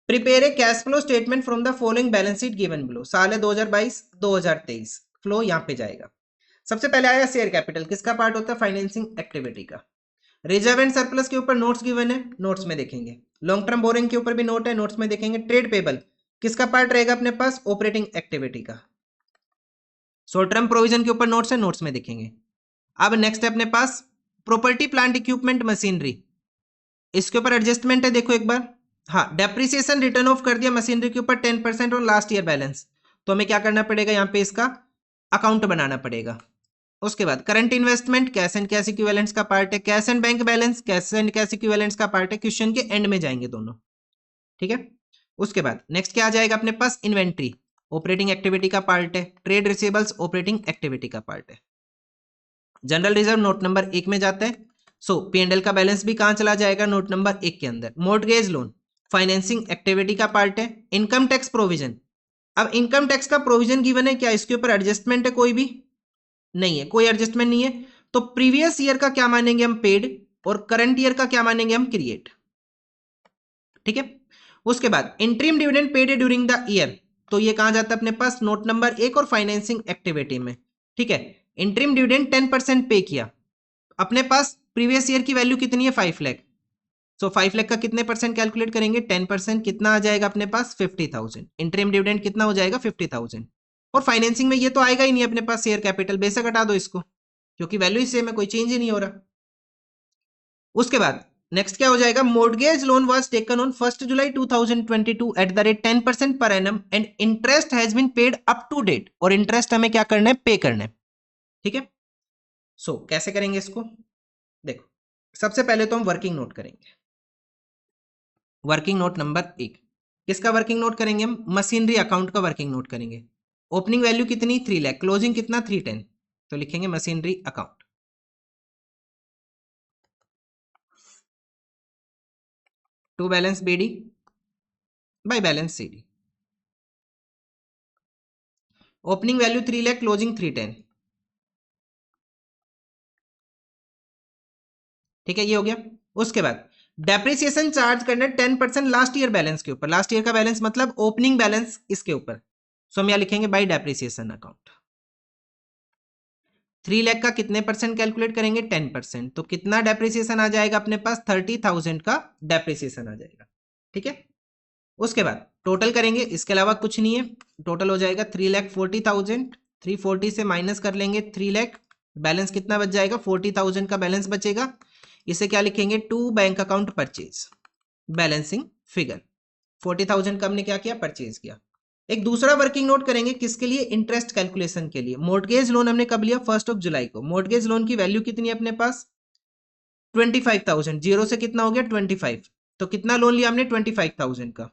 prepare a cash flow statement from the following balance sheet given below. साल है 2022 2023, फ्लो यहां पे जाएगा। सबसे पहले आया शेयर कैपिटल, किसका पार्ट होता है, फाइनेंसिंग एक्टिविटी का। रिजर्व एंड सरप्लस के ऊपर नोट्स गिवन है, नोट्स में देखेंगे। लॉन्ग टर्म बोरिंग के ऊपर भी नोट है, नोट्स में देखेंगे। ट्रेड पेबल किसका पार्ट रहेगा अपने पास, ऑपरेटिंग एक्टिविटी का। शॉर्ट टर्म प्रोविजन के ऊपर नोट्स है, नोट्स में देखेंगे। अब नेक्स्ट है अपने पास प्रॉपर्टी प्लांट इक्विपमेंट मशीनरी, इसके ऊपर एडजस्टमेंट है, देखो एक बार। हाँ, डेप्रिसिएशन रिटर्न ऑफ कर दिया मशीनरी के ऊपर 10% और लास्ट ईयर बैलेंस, तो हमें क्या करना पड़ेगा यहाँ पे, इसका अकाउंट बनाना पड़ेगा। उसके बाद current investment cash and cash equivalents का पार्ट है। Cash and bank balance cash and cash equivalents का पार्ट है, क्वेश्चन के एंड में जाएंगे दोनों। ठीक है, उसके बाद नेक्स्ट क्या आ जाएगा अपने पास, इन्वेंट्री ऑपरेटिंग एक्टिविटी का पार्ट है। ट्रेड रिसीवेबल्स ऑपरेटिंग एक्टिविटी का पार्ट है। जनरल रिजर्व नोट नंबर 1 में जाता है। सो P&L का बैलेंस भी कहां चला जाएगा, नोट नंबर 1 के अंदर। मॉर्टगेज लोन फाइनेंसिंग एक्टिविटी का पार्ट है। इनकम टैक्स प्रोविजन, अब इनकम टैक्स का प्रोविजन गिवन है, क्या इसके ऊपर एडजस्टमेंट है, कोई भी नहीं है, कोई एडजस्टमेंट नहीं है। तो प्रीवियस ईयर का क्या मानेंगे हम, पेड, और करंट ईयर का क्या मानेंगे हम, क्रिएट। ठीक है, उसके बाद interim dividend paid during the year, तो ये कहां जाता है अपने पास, नोट नंबर 1 और फाइनेंसिंग एक्टिविटी में। ठीक है, इंटरिम डिविडेंड 10% पे किया, अपने पास प्रीवियस ईयर की वैल्यू कितनी है 5 लाख। सो 5 लाख का कितने परसेंट कैलकुलेट करेंगे, 10%, कितना आ जाएगा अपने पास 50,000। इंटरिम डिविडेंड कितना हो जाएगा 50,000। और फाइनेंसिंग में ये तो आएगा ही नहीं अपने पास, शेयर कैपिटल बेशक हटा दो इसको, क्योंकि वैल्यू ही सेम है, कोई चेंज ही नहीं हो रहा। उसके बाद नेक्स्ट क्या हो जाएगा, mortgage loan was taken on 1 July 2022 at the rate 10% per annum and interest has been paid up to date, और इंटरेस्ट हमें क्या करना है, पे करना है। ठीक है, सो कैसे करेंगे इसको, देखो सबसे पहले तो हम वर्किंग नोट करेंगे। वर्किंग नोट नंबर 1, किसका वर्किंग नोट करेंगे हम, मशीनरी अकाउंट का वर्किंग नोट करेंगे। ओपनिंग वैल्यू कितनी 3 लाख, क्लोजिंग कितना 310, तो लिखेंगे machinery account. To balance BD by balance CD. Opening value 3 lakh, closing 310। ठीक है, ये हो गया। उसके बाद डेप्रिसिएशन चार्ज करना 10% लास्ट ईयर बैलेंस के ऊपर। लास्ट ईयर का बैलेंस मतलब ओपनिंग बैलेंस इसके ऊपर, सो हम यहां लिखेंगे बाय डेप्रिसिएशन अकाउंट। 3 लाख का कितने परसेंट कैलकुलेट करेंगे, 10%, तो कितना डेप्रिसिएशन आ जाएगा अपने पास, 30,000 का डेप्रिसिएशन आ जाएगा। ठीक है, उसके बाद टोटल करेंगे, इसके अलावा कुछ नहीं है। टोटल हो जाएगा 3,40,000। 340 से माइनस कर लेंगे 3 लाख बैलेंस कितना बच जाएगा, 40,000 का बैलेंस बचेगा। इसे क्या लिखेंगे, to bank account purchase, balancing figure. 40,000 का हमने क्या किया, परचेज किया। एक दूसरा वर्किंग नोट करेंगे, किसके लिए, इंटरेस्ट कैलकुलेशन के लिए। मोर्टगेज लोन हमने कब लिया, 1 जुलाई को। मोर्टगेज लोन की वैल्यू कितनी है अपने पास, 25,000। जीरो से कितना हो गया, 25। तो कितना लोन लिया हमने, 25,000 का।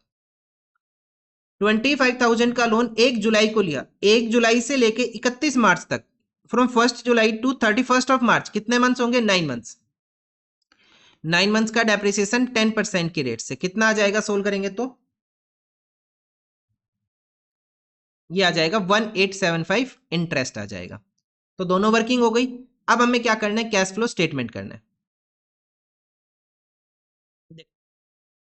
25,000 का लोन 1 जुलाई को लिया। 1 जुलाई से लेके 31 मार्च तक, from 1 July to 31 of March, कितने मंथ्स होंगे, 9 मंथ्स। 9 मंथ्स का डेप्रिसिएशन 10% की रेट से कितना आ जाएगा, सोल्व करेंगे तो ये आ जाएगा 1875 इंटरेस्ट आ जाएगा। तो दोनों वर्किंग हो गई। अब हमें क्या करना है, कैश फ्लो स्टेटमेंट करना है।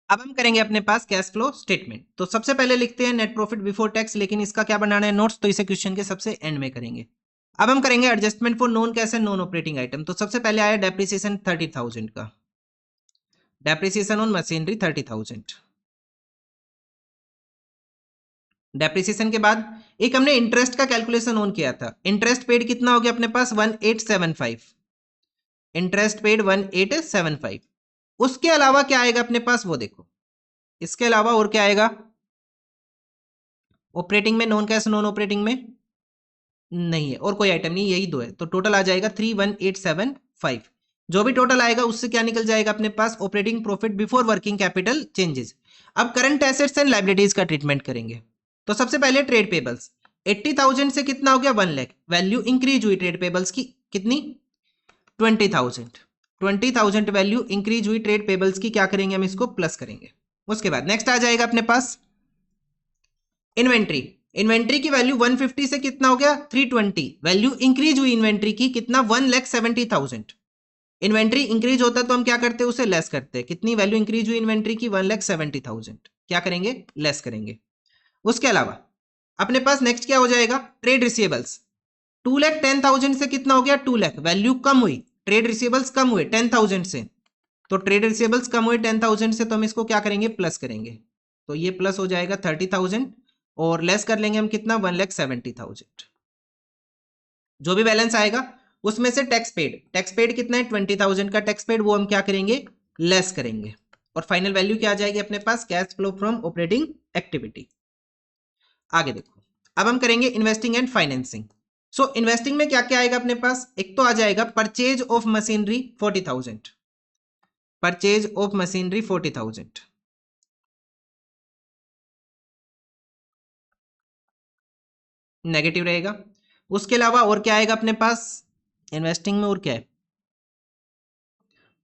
अब हम करेंगे अपने पास कैश फ्लो स्टेटमेंट। तो सबसे पहले लिखते हैं नेट प्रॉफिट बिफोर टैक्स, लेकिन इसका क्या बनाना है, नोट्स, तो इसे क्वेश्चन के सबसे एंड में करेंगे। अब हम करेंगे adjustment for non cash and non operating item. तो सबसे पहले आया डेप्रिसिएशन 30,000 का, डेप्रिसिएशन ऑन मशीनरी 30,000। डेप्रिसिएशन के बाद एक हमने इंटरेस्ट का कैलकुलेशन ऑन किया था। इंटरेस्ट पेड कितना हो गया अपने पास, 1875। Interest paid 1875। उसके अलावा क्या आएगा अपने पास, वो देखो। इसके अलावा और क्या आएगा, ऑपरेटिंग में, नॉन कैश नॉन ऑपरेटिंग में नहीं है, और कोई आइटम नहीं, यही दो है। तो टोटल आ जाएगा 31875। जो भी टोटल आएगा उससे क्या निकल जाएगा अपने पास, operating profit before working capital changes. अब करंट एसेट्स एंड लाइबिलिटीज का ट्रीटमेंट करेंगे। तो सबसे पहले ट्रेड पेबल्स, 80,000 से कितना हो गया, 1 लाख। वैल्यू इंक्रीज हुई ट्रेड पेबल्स की, कितनी, 20,000। 20,000 वैल्यू इंक्रीज हुई ट्रेड पेबल्स की, क्या करेंगे हम, इसको प्लस करेंगे। उसके बाद नेक्स्ट आ जाएगा अपने पास इन्वेंट्री। इन्वेंट्री की वैल्यू 150 से कितना हो गया, 320। वैल्यू इंक्रीज हुई इन्वेंट्री की, कितना, 1,70,000। इन्वेंट्री इंक्रीज होता है तो हम क्या करते हैं, उसे लेस करते हैं। कितनी वैल्यू इंक्रीज हुई इन्वेंट्री की, 1,70,000। क्या करेंगे, लेस करेंगे। उसके अलावा अपने पास नेक्स्ट क्या हो जाएगा, ट्रेड रिसीवेबल्स। 2,10,000 से कितना हो गया, 2 लाख। वैल्यू कम हुई, ट्रेड रिसीवेबल्स कम हुए 10,000 से। तो ट्रेड रिसीवेबल्स कम हुए 10,000 से, तो हम इसको क्या करेंगे, प्लस करेंगे। तो ये प्लस हो जाएगा 30,000, और लेस कर लेंगे हम कितना, 1,70,000। जो भी बैलेंस आएगा उसमें से टैक्स पेड, टैक्स पेड कितना है, 20,000 का टैक्स पेड, वो हम क्या करेंगे, लेस करेंगे। और फाइनल वैल्यू क्या आ जाएगी अपने पास, cash flow from operating activity. आगे देखो, अब हम करेंगे investing and financing. So investing में क्या क्या आएगा अपने पास, एक तो आ जाएगा purchase of machinery 40,000, purchase of machinery 40,000। Negative रहेगा। उसके अलावा और क्या आएगा अपने पास इन्वेस्टिंग में, और क्या है,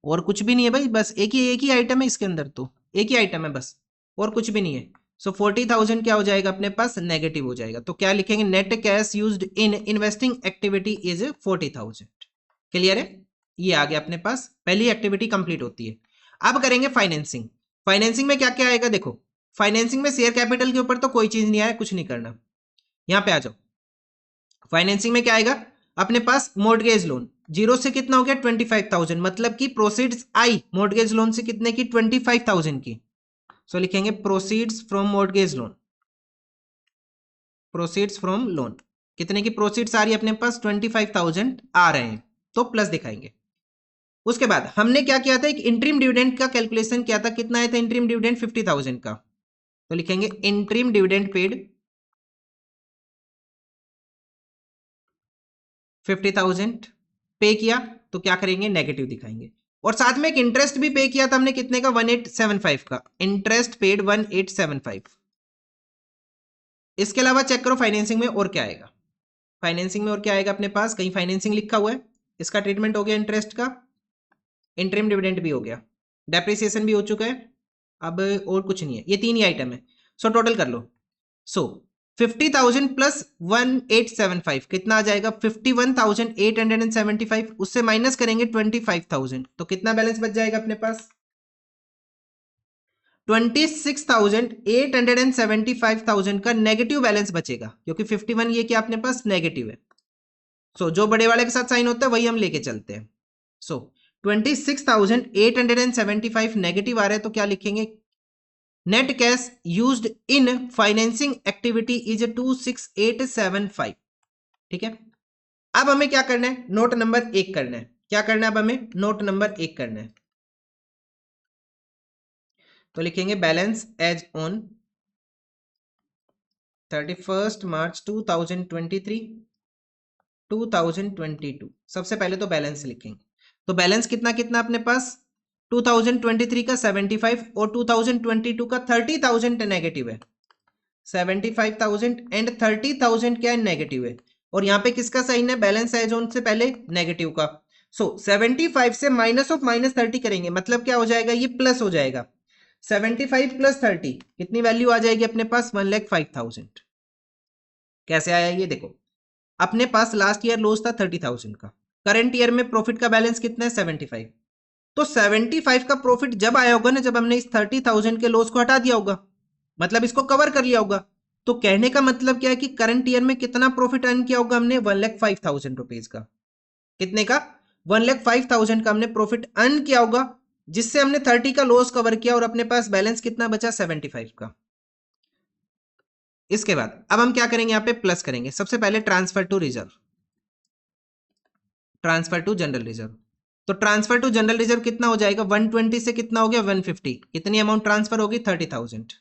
और कुछ भी नहीं है भाई, बस एक ही आइटम है इसके अंदर, तो एक ही आइटम है बस, और कुछ भी नहीं है। सो 40,000 क्या हो जाएगा अपने पास, नेगेटिव हो जाएगा। तो क्या लिखेंगे, net cash used in investing activity is 40,000। Clear है, ये आ गया अपने पास, पहली एक्टिविटी कंप्लीट होती है। अब करेंगे फाइनेंसिंग। फाइनेंसिंग में क्या क्या आएगा, देखो। फाइनेंसिंग में शेयर कैपिटल के ऊपर तो कोई चीज नहीं आया, कुछ नहीं करना। यहां पे आ जाओ, फाइनेंसिंग में क्या आएगा अपने पास, मोर्टगेज लोन। जीरो से कितना हो गया, 25,000, मतलब कि प्रोसीड्स आई मोर्टगेज लोन से कितने की, 25,000 की। सो लिखेंगे proceeds from mortgage loan, proceeds from loan. कितने की प्रोसीड्स आ रही है अपने पास, 25,000 आ रहे हैं, तो प्लस दिखाएंगे। उसके बाद हमने क्या किया था, एक इंट्रीम डिविडेंड का कैलकुलेशन किया था। कितना आया था इंट्रीम डिविडेंड, 50,000 का। तो लिखेंगे इंट्रीम डिविडेंड पेड 50,000 पे किया, तो क्या करेंगे, नेगेटिव दिखाएंगे। और साथ में एक इंटरेस्ट भी पे किया था हमने, कितने का, 1875 का। Interest paid 1875। इसके अलावा चेक करो फाइनेंसिंग में और क्या आएगा। फाइनेंसिंग में और क्या आएगा अपने पास, कहीं फाइनेंसिंग लिखा हुआ है, इसका ट्रीटमेंट हो गया इंटरेस्ट का, इंटरिम डिविडेंड भी हो गया, डेप्रिसिएशन भी हो चुका है। अब और कुछ नहीं है, ये तीन ही आइटम है। सो टोटल कर लो। सो 50,000 प्लस 1875 कितना आ जाएगा, 51,875। उससे माइनस करेंगे 25,000, तो कितना बैलेंस बच जाएगा अपने पास, 26,875,000 का नेगेटिव बैलेंस बचेगा, क्योंकि 51 ये क्या अपने पास नेगेटिव है। सो जो बड़े वाले के साथ साइन होता है वही हम लेके चलते हैं। सो 26,875 नेगेटिव आ रहा है, तो क्या लिखेंगे, net cash used in financing activity is 26,875। ठीक है, अब हमें क्या करना है, नोट नंबर 1 करना है। क्या करना है अब हमें, नोट नंबर 1 करना है। तो लिखेंगे बैलेंस एज ऑन 31 मार्च 2023 2022। सबसे पहले तो बैलेंस लिखेंगे। तो बैलेंस कितना कितना अपने पास, 2023 का 75 और 2022 का 30,000 नेगेटिव है। 75,000 एंड 30,000 क्या है, नेगेटिव है। और यहाँ पे किसका साइन है, बैलेंस एज ऑन से पहले नेगेटिव का। सो 75 से माइनस ऑफ -30 करेंगे, मतलब क्या हो जाएगा, ये प्लस हो जाएगा। 75 प्लस 30 कितनी वैल्यू आ जाएगी अपने पास, 1,05,000। कैसे आया ये देखो, अपने पास लास्ट ईयर लॉस था 30,000 का, करंट ईयर में प्रॉफिट का बैलेंस कितना है 75। तो 75 का प्रॉफिट जब आया होगा ना, जब हमने इस 30,000 के लॉस को हटा दिया होगा, मतलब इसको कवर कर लिया होगा। तो कहने का मतलब क्या है कि करंट ईयर में कितना प्रॉफिट अर्न किया होगा हमने, 1,05,000 रुपीज का। कितने का, 1,05,000 का हमने प्रॉफिट अर्न किया होगा, जिससे हमने 30 का लॉस कवर किया और अपने पास बैलेंस कितना बचा, 75 का। इसके बाद अब हम क्या करेंगे, यहां पे प्लस करेंगे। सबसे पहले transfer to reserve, transfer to general reserve. तो ट्रांसफर टू जनरल रिजर्व कितना हो जाएगा, 120 से कितना हो गया 150। कितनी अमाउंट ट्रांसफर होगी, 30,000।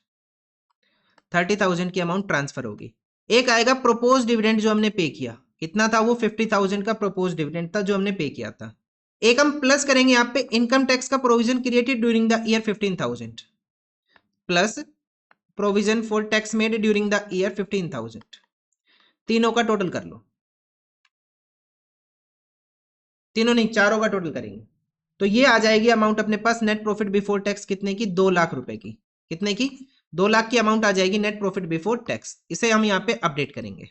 30,000 की अमाउंट ट्रांसफर होगी। एक आएगा प्रोपोज डिविडेंड जो हमने पे किया, कितना था वो, 50,000 का प्रोपोज डिविडेंड था जो हमने पे किया था। एक हम प्लस करेंगे यहाँ पे, इनकम टैक्स का provision created during the year 15,000 plus provision for tax made during the year 15,000। तीनों का टोटल कर लो, तीनों नहीं चारों का टोटल करेंगे तो ये आ जाएगी अमाउंट अपने पास नेट प्रॉफिट बिफोर टैक्स कितने की, 2 लाख रुपए की। कितने की, 2 लाख की अमाउंट आ जाएगी नेट प्रॉफिट बिफोर टैक्स। इसे हम यहाँ पे अपडेट करेंगे।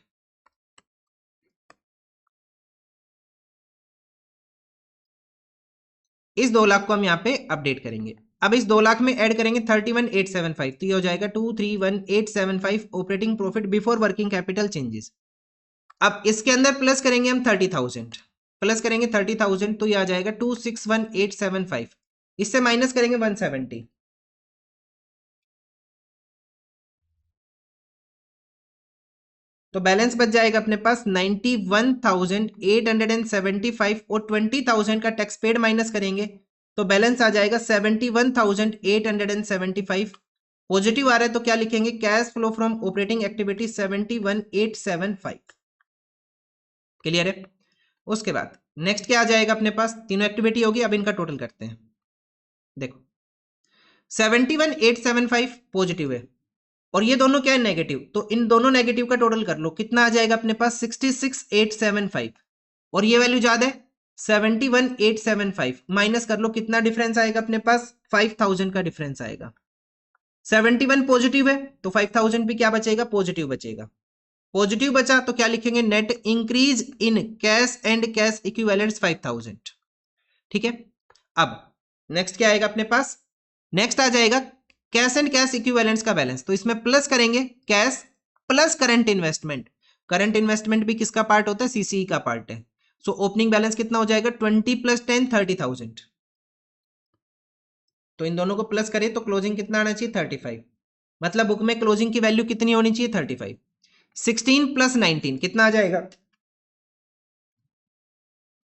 इस 2 लाख को हम यहाँ पे अपडेट करेंगे। अब इस 2 लाख में ऐड करेंगे 31,875, तो ये हो जाएगा 231,875 operating profit before working capital changes. अब इसके अंदर प्लस करेंगे हम 30,000, प्लस करेंगे 30,000 तो ये आ जाएगा 261,875। इससे माइनस करेंगे 170, तो बैलेंस बच जाएगा अपने पास 91,875 और 20,000 का टैक्स पेड माइनस करेंगे तो बैलेंस आ जाएगा 71,875। पॉजिटिव आ रहा है तो क्या लिखेंगे, cash flow from operating activity 71,875। Clear है। उसके बाद नेक्स्ट क्या आ जाएगा अपने पास, तीनों एक्टिविटी होगी, अब इनका टोटल करते हैं। देखो 71,875 पॉजिटिव है और ये दोनों क्या है, नेगेटिव, तो इन दोनों नेगेटिव का टोटल कर लो, कितना आ जाएगा अपने पास 66,875 और ये वैल्यू याद है 71,875 माइनस कर लो, कितना डिफरेंस आएगा अपने पास, 5,000 का डिफरेंस आएगा। 71 पॉजिटिव है तो 5,000 भी क्या बचेगा, पॉजिटिव बचेगा। पॉजिटिव बचा तो क्या लिखेंगे, net increase in cash and cash equivalents 5,000। ठीक है। अब नेक्स्ट क्या आएगा अपने पास, नेक्स्ट आ जाएगा कैश एंड कैश इक्विवेलेंट्स का बैलेंस। तो इसमें प्लस करेंगे cash plus current investment. Current investment भी किसका पार्ट होता है, सीसीई का पार्ट है। सो ओपनिंग बैलेंस कितना हो जाएगा, 20 + 10 30,000। तो इन दोनों को प्लस करें तो क्लोजिंग कितना आना चाहिए, 35। मतलब बुक में क्लोजिंग की वैल्यू कितनी होनी चाहिए, 35। 16 + 19 कितना आ जाएगा,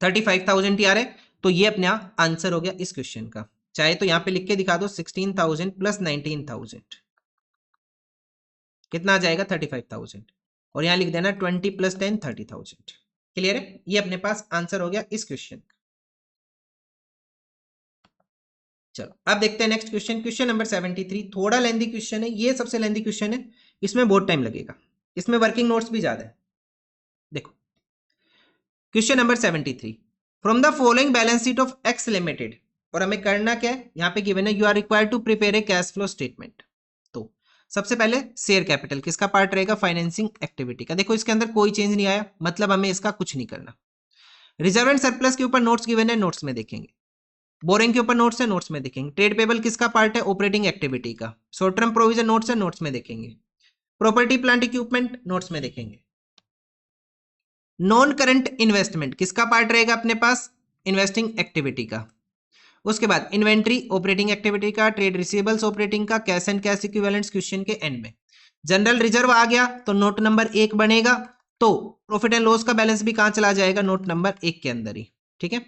35,000 टी आ रहा है। तो ये अपना आंसर हो गया इस क्वेश्चन का। चाहे तो यहां पे लिख के दिखा दो, 16,000 + 19,000 कितना आ जाएगा, 35,000 और यहां लिख देना 20 + 10 30,000। क्लियर है, ये अपने पास आंसर हो गया इस क्वेश्चन का। चलो अब देखते हैं नेक्स्ट क्वेश्चन, क्वेश्चन नंबर 73। थोड़ा लेंदी क्वेश्चन है, ये सबसे लेंदी क्वेश्चन है, इसमें बहुत टाइम लगेगा, इसमें वर्किंग नोट्स भी ज्यादा है। देखो question number 73, from the following balance sheet of x limited, और हमें करना क्या है, यहाँ पे गिवन है you are required to prepare a cash flow statement. तो सबसे पहले शेयर कैपिटल किसका पार्ट रहेगा, फाइनेंसिंग एक्टिविटी का। देखो इसके अंदर कोई चेंज नहीं आया, मतलब हमें इसका कुछ नहीं करना। रिजर्व एंड सरप्लस के ऊपर नोट्स गिवन है, नोट्स में देखेंगे। बोरिंग के ऊपर नोट्स है, नोट्स में देखेंगे। ट्रेड पेबल किसका पार्ट है, ऑपरेटिंग एक्टिविटी का। शॉर्ट टर्म प्रोविजन नोट्स है, नोट्स में देखेंगे। प्रॉपर्टी प्लांट इक्विपमेंट नोट्स में देखेंगे। नॉन करंट इन्वेस्टमेंट किसका पार्ट रहेगा अपने पास, इन्वेस्टिंग एक्टिविटी का। उसके बाद इन्वेंट्री ऑपरेटिंग एक्टिविटी का, ट्रेड रिसीवेबल्स ऑपरेटिंग का, cash and cash equivalents question के एंड में। जनरल रिजर्व आ गया तो नोट नंबर 1 बनेगा, तो प्रॉफिट एंड लॉस का बैलेंस भी कहां चला जाएगा, नोट नंबर 1 के अंदर ही। ठीक है,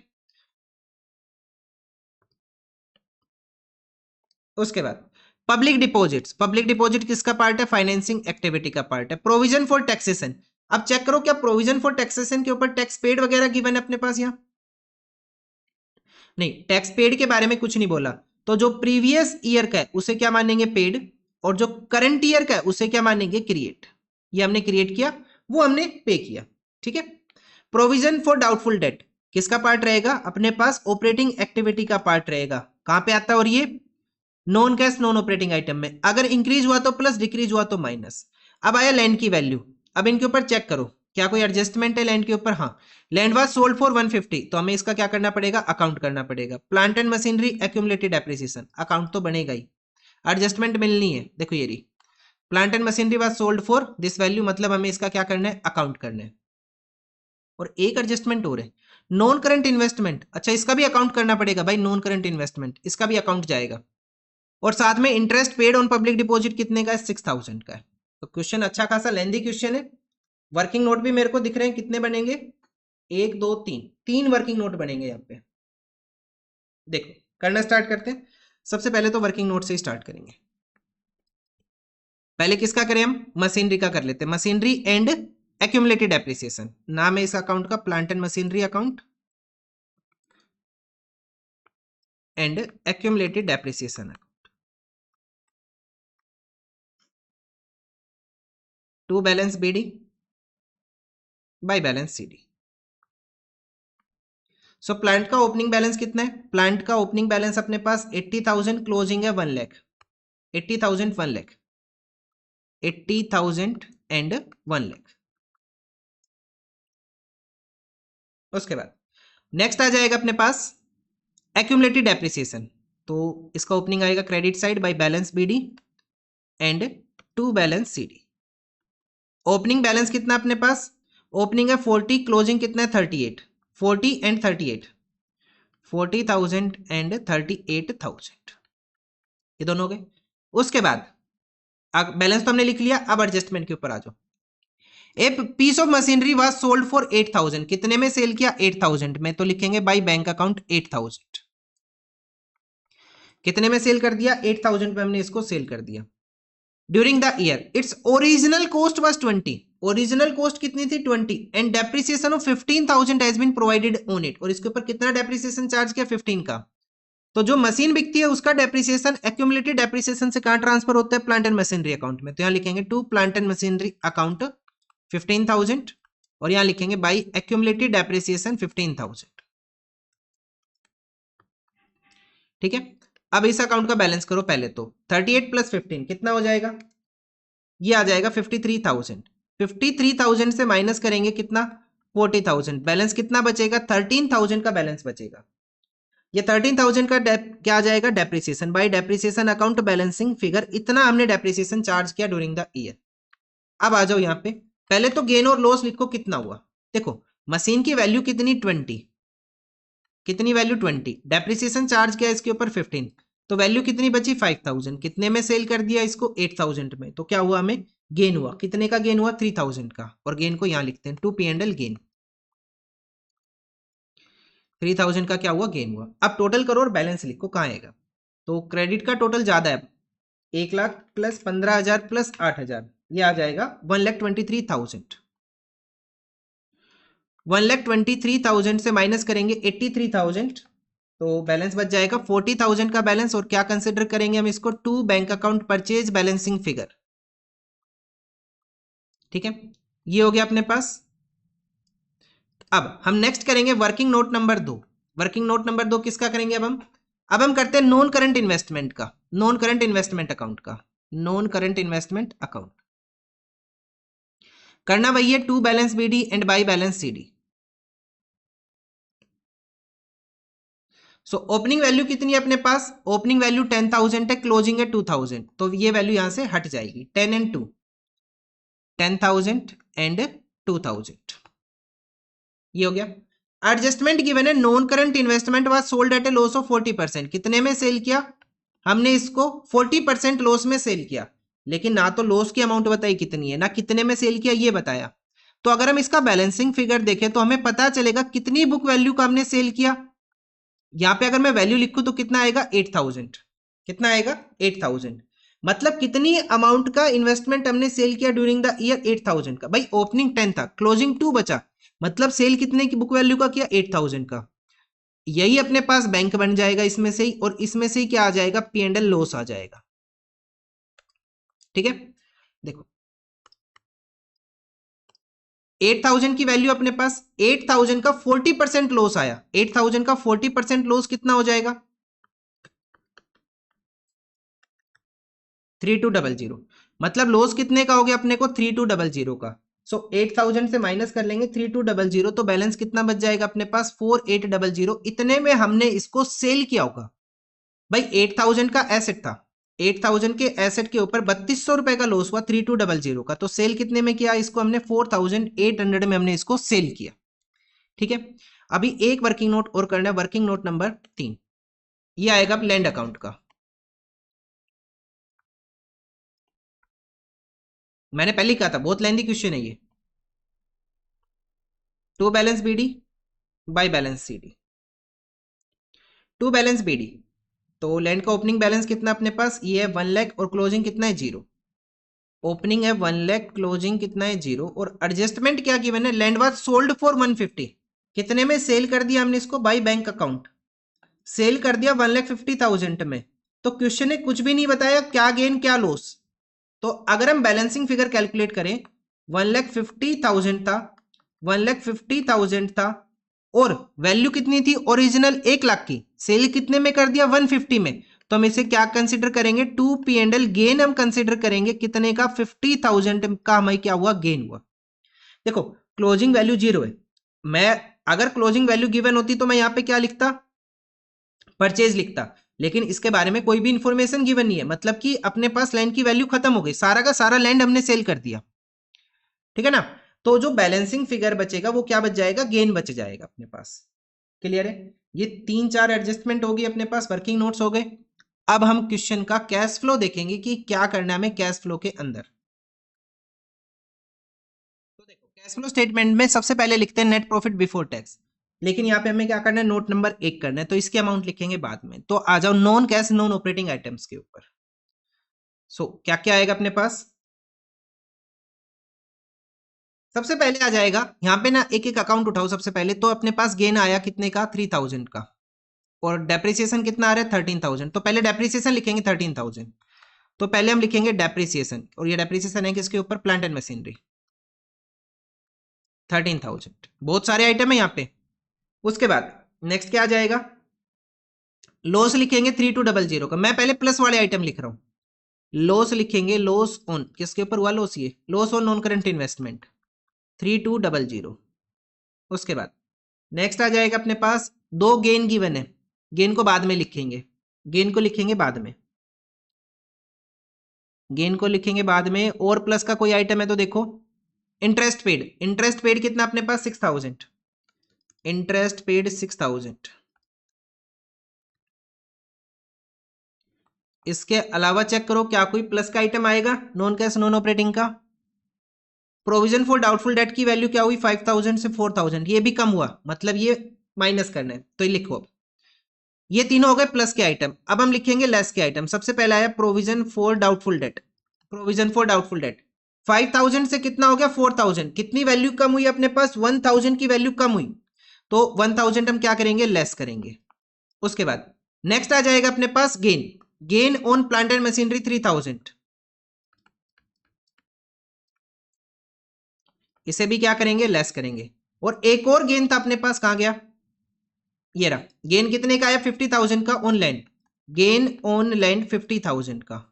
उसके बाद पब्लिक डिपॉजिट्स। पब्लिक डिपॉजिट किसका पार्ट है, फाइनेंसिंग एक्टिविटी का पार्ट है। प्रोविजन फॉर टैक्सेशन, अब चेक करो क्या प्रोविजन फॉर टैक्सेशन के ऊपर टैक्स पेड वगैरह गिवन है अपने पास यहां, नहीं, टैक्स पेड के बारे में कुछ नहीं बोला। तो जो प्रीवियस ईयर का है उसे क्या मानेंगे, पेड, और जो करंट ईयर का है उसे क्या मानेंगे, क्रिएट। ये हमने क्रिएट किया, वो हमने पे किया। ठीक है, प्रोविजन फॉर डाउटफुल डेट किसका पार्ट रहेगा, अपने पास ऑपरेटिंग एक्टिविटी का पार्ट रहेगा। कहां पे आता है, और ये non cash non operating item में, अगर इंक्रीज हुआ तो प्लस, डिक्रीज हुआ तो माइनस। अब आया लैंड की वैल्यू, अब इनके ऊपर चेक करो क्या कोई एडजस्टमेंट है लैंड के ऊपर, हाँ, लैंड वाज सोल्ड फॉर 150, तो हमें इसका क्या करना पड़ेगा, अकाउंट करना पड़ेगा। Plant and machinery accumulated depreciation, account तो बनेगा ही, एडजस्टमेंट मिलनी है। देखो ये रही, plant and machinery was sold for this value, मतलब हमें इसका क्या करना है, अकाउंट करना है। और एक एडजस्टमेंट हो रहा है, नॉन करंट इन्वेस्टमेंट, अच्छा इसका भी अकाउंट करना पड़ेगा भाई, नॉन करंट इन्वेस्टमेंट, इसका भी अकाउंट जाएगा। और साथ में interest paid on public deposit कितने का है, 6000 का है। तो क्वेश्चन अच्छा खासा लेंदी क्वेश्चन है। वर्किंग नोट भी मेरे को दिख रहे हैं, कितने बनेंगे, 1 2 3, 3 वर्किंग नोट बनेंगे यहाँ पे। देखो करना स्टार्ट करते हैं। सबसे पहले तो वर्किंग नोट से ही स्टार्ट करेंगे। पहले किसका करें हम, मशीनरी का कर लेते हैं। मशीनरी एंड एक्यूमुलेटेड डेप्रिसिएशन, नाम है इस अकाउंट का, plant and machinery account and accumulated depreciation, to balance BD by balance CD. So plant का ओपनिंग बैलेंस कितना है, प्लांट का ओपनिंग बैलेंस अपने पास 80,000, क्लोजिंग है 1 लाख, 80,000 1 लाख, 80,000 एंड 1 लाख। उसके बाद नेक्स्ट आ जाएगा अपने पास एक्यूमुलेटेड डेप्रिसिएशन, तो इसका ओपनिंग आएगा credit side by balance BD and to balance CD. Opening balance कितना अपने पास, ओपनिंग है 40, क्लोजिंग कितना है 38, 40 एंड 38, 40,000 एंड 38,000, ये दोनों हो गए। उसके बाद बैलेंस तो हमने लिख लिया, अब एडजस्टमेंट के ऊपर आ जाओ। A piece of machinery was sold for 8,000, कितने में सेल किया, 8,000 में, तो लिखेंगे बाय बैंक अकाउंट 8,000, कितने में सेल कर दिया, 8,000 पे हमने इसको सेल कर दिया। During the year its original cost was 20, original cost कितनी थी 20, and depreciation of 15,000 has been provided on it, और इसके ऊपर कितना डेप्रिसिएशन चार्ज किया, 15 का। तो जो मशीन बिकती है उसका डेप्रिसिएशन एक्यूमुलेटेड डेप्रिसिएशन से कहां ट्रांसफर होता है, प्लांट एंड मशीनरी अकाउंट में, तो यहां लिखेंगे to plant and machinery account 15,000, और यहां लिखेंगे बाई एक्यूमुलेटेड डेप्रिसिएशन 15,000। ठीक है, अब इस अकाउंट का बैलेंस करो पहले तो, 38 प्लस 15 कितना हो जाएगा, ये आ जाएगा 53,000, 53,000 से माइनस करेंगे कितना, 40,000, बैलेंस कितना बचेगा, 13,000 का बैलेंस बचेगा। ये 13,000 का क्या आ जाएगा, depreciation bye depreciation account balancing figure, इतना हमने डेप्रिसिएशन चार्ज किया ड्यूरिंग द ईयर। अब आ जाओ यहाँ पे, पहले तो गेन और लॉस लिखो कितना हुआ। देखो मशीन की वैल्यू कितनी 20, कितनी वैल्यू 20, डेप्रिसिएशन चार्ज किया इसके ऊपर 15, तो वैल्यू कितनी बची 5,000, कितने में सेल कर दिया इसको 8,000 में, तो क्या हुआ, हमें गेन हुआ, कितने का गेन हुआ 3,000 का, और गेन को यहां लिखते हैं to P and L gain, 3,000 का क्या हुआ, गेन हुआ। अब टोटल करो और बैलेंस लिखो कहां आएगा, तो क्रेडिट का टोटल ज्यादा है, 1 लाख प्लस 15,000 प्लस 8,000, ये आ जाएगा 1,23,000, 1,23,000 से माइनस करेंगे 83,000, तो बैलेंस बच जाएगा 40,000 का बैलेंस, और क्या कंसिडर करेंगे हम इसको, to bank account purchase balancing figure. ठीक है, ये हो गया अपने पास। अब हम नेक्स्ट करेंगे working note number 2, working note number 2 किसका करेंगे अब हम करते हैं नॉन करंट इन्वेस्टमेंट का, नॉन करंट इन्वेस्टमेंट अकाउंट का, नॉन करंट इन्वेस्टमेंट अकाउंट करना वही है, to balance BD and by balance CD. So opening value कितनी है अपने पास, ओपनिंग वैल्यू 10,000 है, क्लोजिंग है 2,000, तो ये वैल्यू यहां से हट जाएगी, 10 एंड 2, 10,000 एंड 2,000, ये हो गया। एडजस्टमेंट गिवन है, non current investment was sold at A loss of 40%, कितने में सेल किया, हमने इसको 40% लॉस में सेल किया, लेकिन ना तो लॉस की अमाउंट बताई कितनी है, ना कितने में सेल किया ये बताया, तो अगर हम इसका बैलेंसिंग फिगर देखें तो हमें पता चलेगा कितनी बुक वैल्यू का हमने सेल किया। यहां पे अगर मैं वैल्यू लिखूं तो कितना आएगा 8000। कितना आएगा 8000। मतलब कितनी अमाउंट का इन्वेस्टमेंट हमने सेल किया ड्यूरिंग द ईयर 8000 का। भाई ओपनिंग 10 था, क्लोजिंग 2 बचा, मतलब सेल कितने की बुक वैल्यू का किया 8000 का। यही अपने पास बैंक बन जाएगा इसमें से ही, और इसमें से ही क्या आ जाएगा P&L लॉस आ जाएगा। ठीक है, देखो 8000 की वैल्यू अपने पास, 8000 का 40% लॉस आया। 8000 का 40% लॉस कितना हो जाएगा 3200। मतलब लॉस कितने का हो गया अपने को 3200 का। सो 8000 से माइनस कर लेंगे 3200, तो बैलेंस कितना बच जाएगा अपने पास 4800। इतने में हमने इसको सेल किया होगा। भाई 8000 का एसेट था, 8000 के एसेट के ऊपर 3200 रुपए का लॉस हुआ 3200 का, तो सेल कितने में किया इसको हमने 4800 में हमने इसको सेल किया। ठीक है, अभी एक वर्किंग नोट और करना है, वर्किंग नोट नंबर 3। ये आएगा लैंड अकाउंट का। मैंने पहले कहा था बहुत लेंथी क्वेश्चन है ये। To balance BD by balance CD. To balance BD, तो लैंड का ओपनिंग बैलेंस कितना अपने पास, ये है 1 लाख और क्लोजिंग कितना है 0। ओपनिंग है 1 लाख, क्लोजिंग कितना है 0, और एडजस्टमेंट क्या की मैंने, लैंड वाज सोल्ड फॉर 150। कितने में सेल कर दिया हमने इसको बाय बैंक अकाउंट, सेल कर दिया 1,50,000 में। तो क्वेश्चन ने कुछ भी नहीं बताया क्या गेन क्या लॉस। तो अगर हम बैलेंसिंग फिगर कैलकुलेट करें 1,50,000 था, 1,50,000 था, और वैल्यू कितनी थी ओरिजिनल 1 लाख की, सेल कितने में कर दिया 150 में, तो हम इसे क्या कंसीडर करेंगे 2 P&L गेन हम कंसीडर करेंगे। कितने का 50,000 का हमें क्या हुआ गेन हुआ। देखो क्लोजिंग वैल्यू 0 है, मैं अगर क्लोजिंग वैल्यू गिवन होती तो मैं यहां पे क्या लिखता परचेज लिखता, लेकिन इसके बारे में कोई भी इंफॉर्मेशन गिवन नहीं है, मतलब कि अपने पास लैंड की वैल्यू खत्म हो गई, सारा का सारा लैंड हमने सेल कर दिया। ठीक है ना, तो जो बैलेंसिंग फिगर बचेगा वो क्या बच जाएगा, गेन बच जाएगा अपने पास। क्लियर है, ये 3-4 एडजस्टमेंट होगी अपने पास, वर्किंग नोट्स हो गए। अब हम क्वेश्चन का कैश फ्लो देखेंगे कि क्या करना है हमें कैश फ्लो के अंदर। तो देखो कैश फ्लो स्टेटमेंट में सबसे पहले लिखते हैं नेट प्रॉफिट बिफोर टैक्स, लेकिन यहाँ पे हमें क्या करना है नोट नंबर 1 करना है, तो इसकी अमाउंट लिखेंगे बाद में। तो आ जाओ non cash non operating items के ऊपर। सो क्या क्या आएगा अपने पास, सबसे पहले आ जाएगा यहाँ पे ना एक एक अकाउंट उठाओ सबसे पहले। तो अपने पास गेन आया कितने का 3000 का, और डेप्रिसिएशन कितना आ रहा है 13000। तो पहले डेप्रिसिएशन लिखेंगे 13000। तो पहले हम लिखेंगे डेप्रिसिएशन, और ये डेप्रिसिएशन है किसके ऊपर, प्लांट एंड मशीनरी 13000। बहुत सारे आइटम है यहाँ पे। उसके बाद नेक्स्ट क्या आ जाएगा, लॉस लिखेंगे 3200 का। मैं पहले प्लस वाले आइटम लिख रहा हूं, लॉस लिखेंगे, लॉस ऑन किसके ऊपर हुआ लॉस, ये loss on non current investment 3200। उसके बाद नेक्स्ट आ जाएगा अपने पास दो गेन गिवन है, गेन को बाद में लिखेंगे, गेन को लिखेंगे बाद में, गेन को लिखेंगे बाद में। और प्लस का कोई आइटम है तो देखो इंटरेस्ट पेड, इंटरेस्ट पेड कितना अपने पास 6000, इंटरेस्ट पेड 6000। इसके अलावा चेक करो क्या कोई प्लस का आइटम आएगा नॉन कैश नॉन ऑपरेटिंग का। प्रोविजन फॉर डाउटफुल डेट की वैल्यू क्या हुई 5000 से 4000, ये भी कम हुआ, मतलब ये माइनस करना है, तो ये लिखो। अब ये तीनों हो गए प्लस के आइटम। अब हम लिखेंगे लेस के आइटम। सबसे पहला आया provision for doubtful debt, provision for doubtful debt 5000 से कितना हो गया 4000, कितनी वैल्यू कम हुई अपने पास 1000 की वैल्यू कम हुई, तो 1000 हम क्या करेंगे लेस करेंगे। उसके बाद नेक्स्ट आ जाएगा अपने पास gain, gain on plant and machinery 3000, इसे भी क्या करेंगे लेस करेंगे। और एक और गेन था अपने पास, कहां गया, ये रहा, गेन कितने का आया 50,000 का on land, gain on land 50,000 का,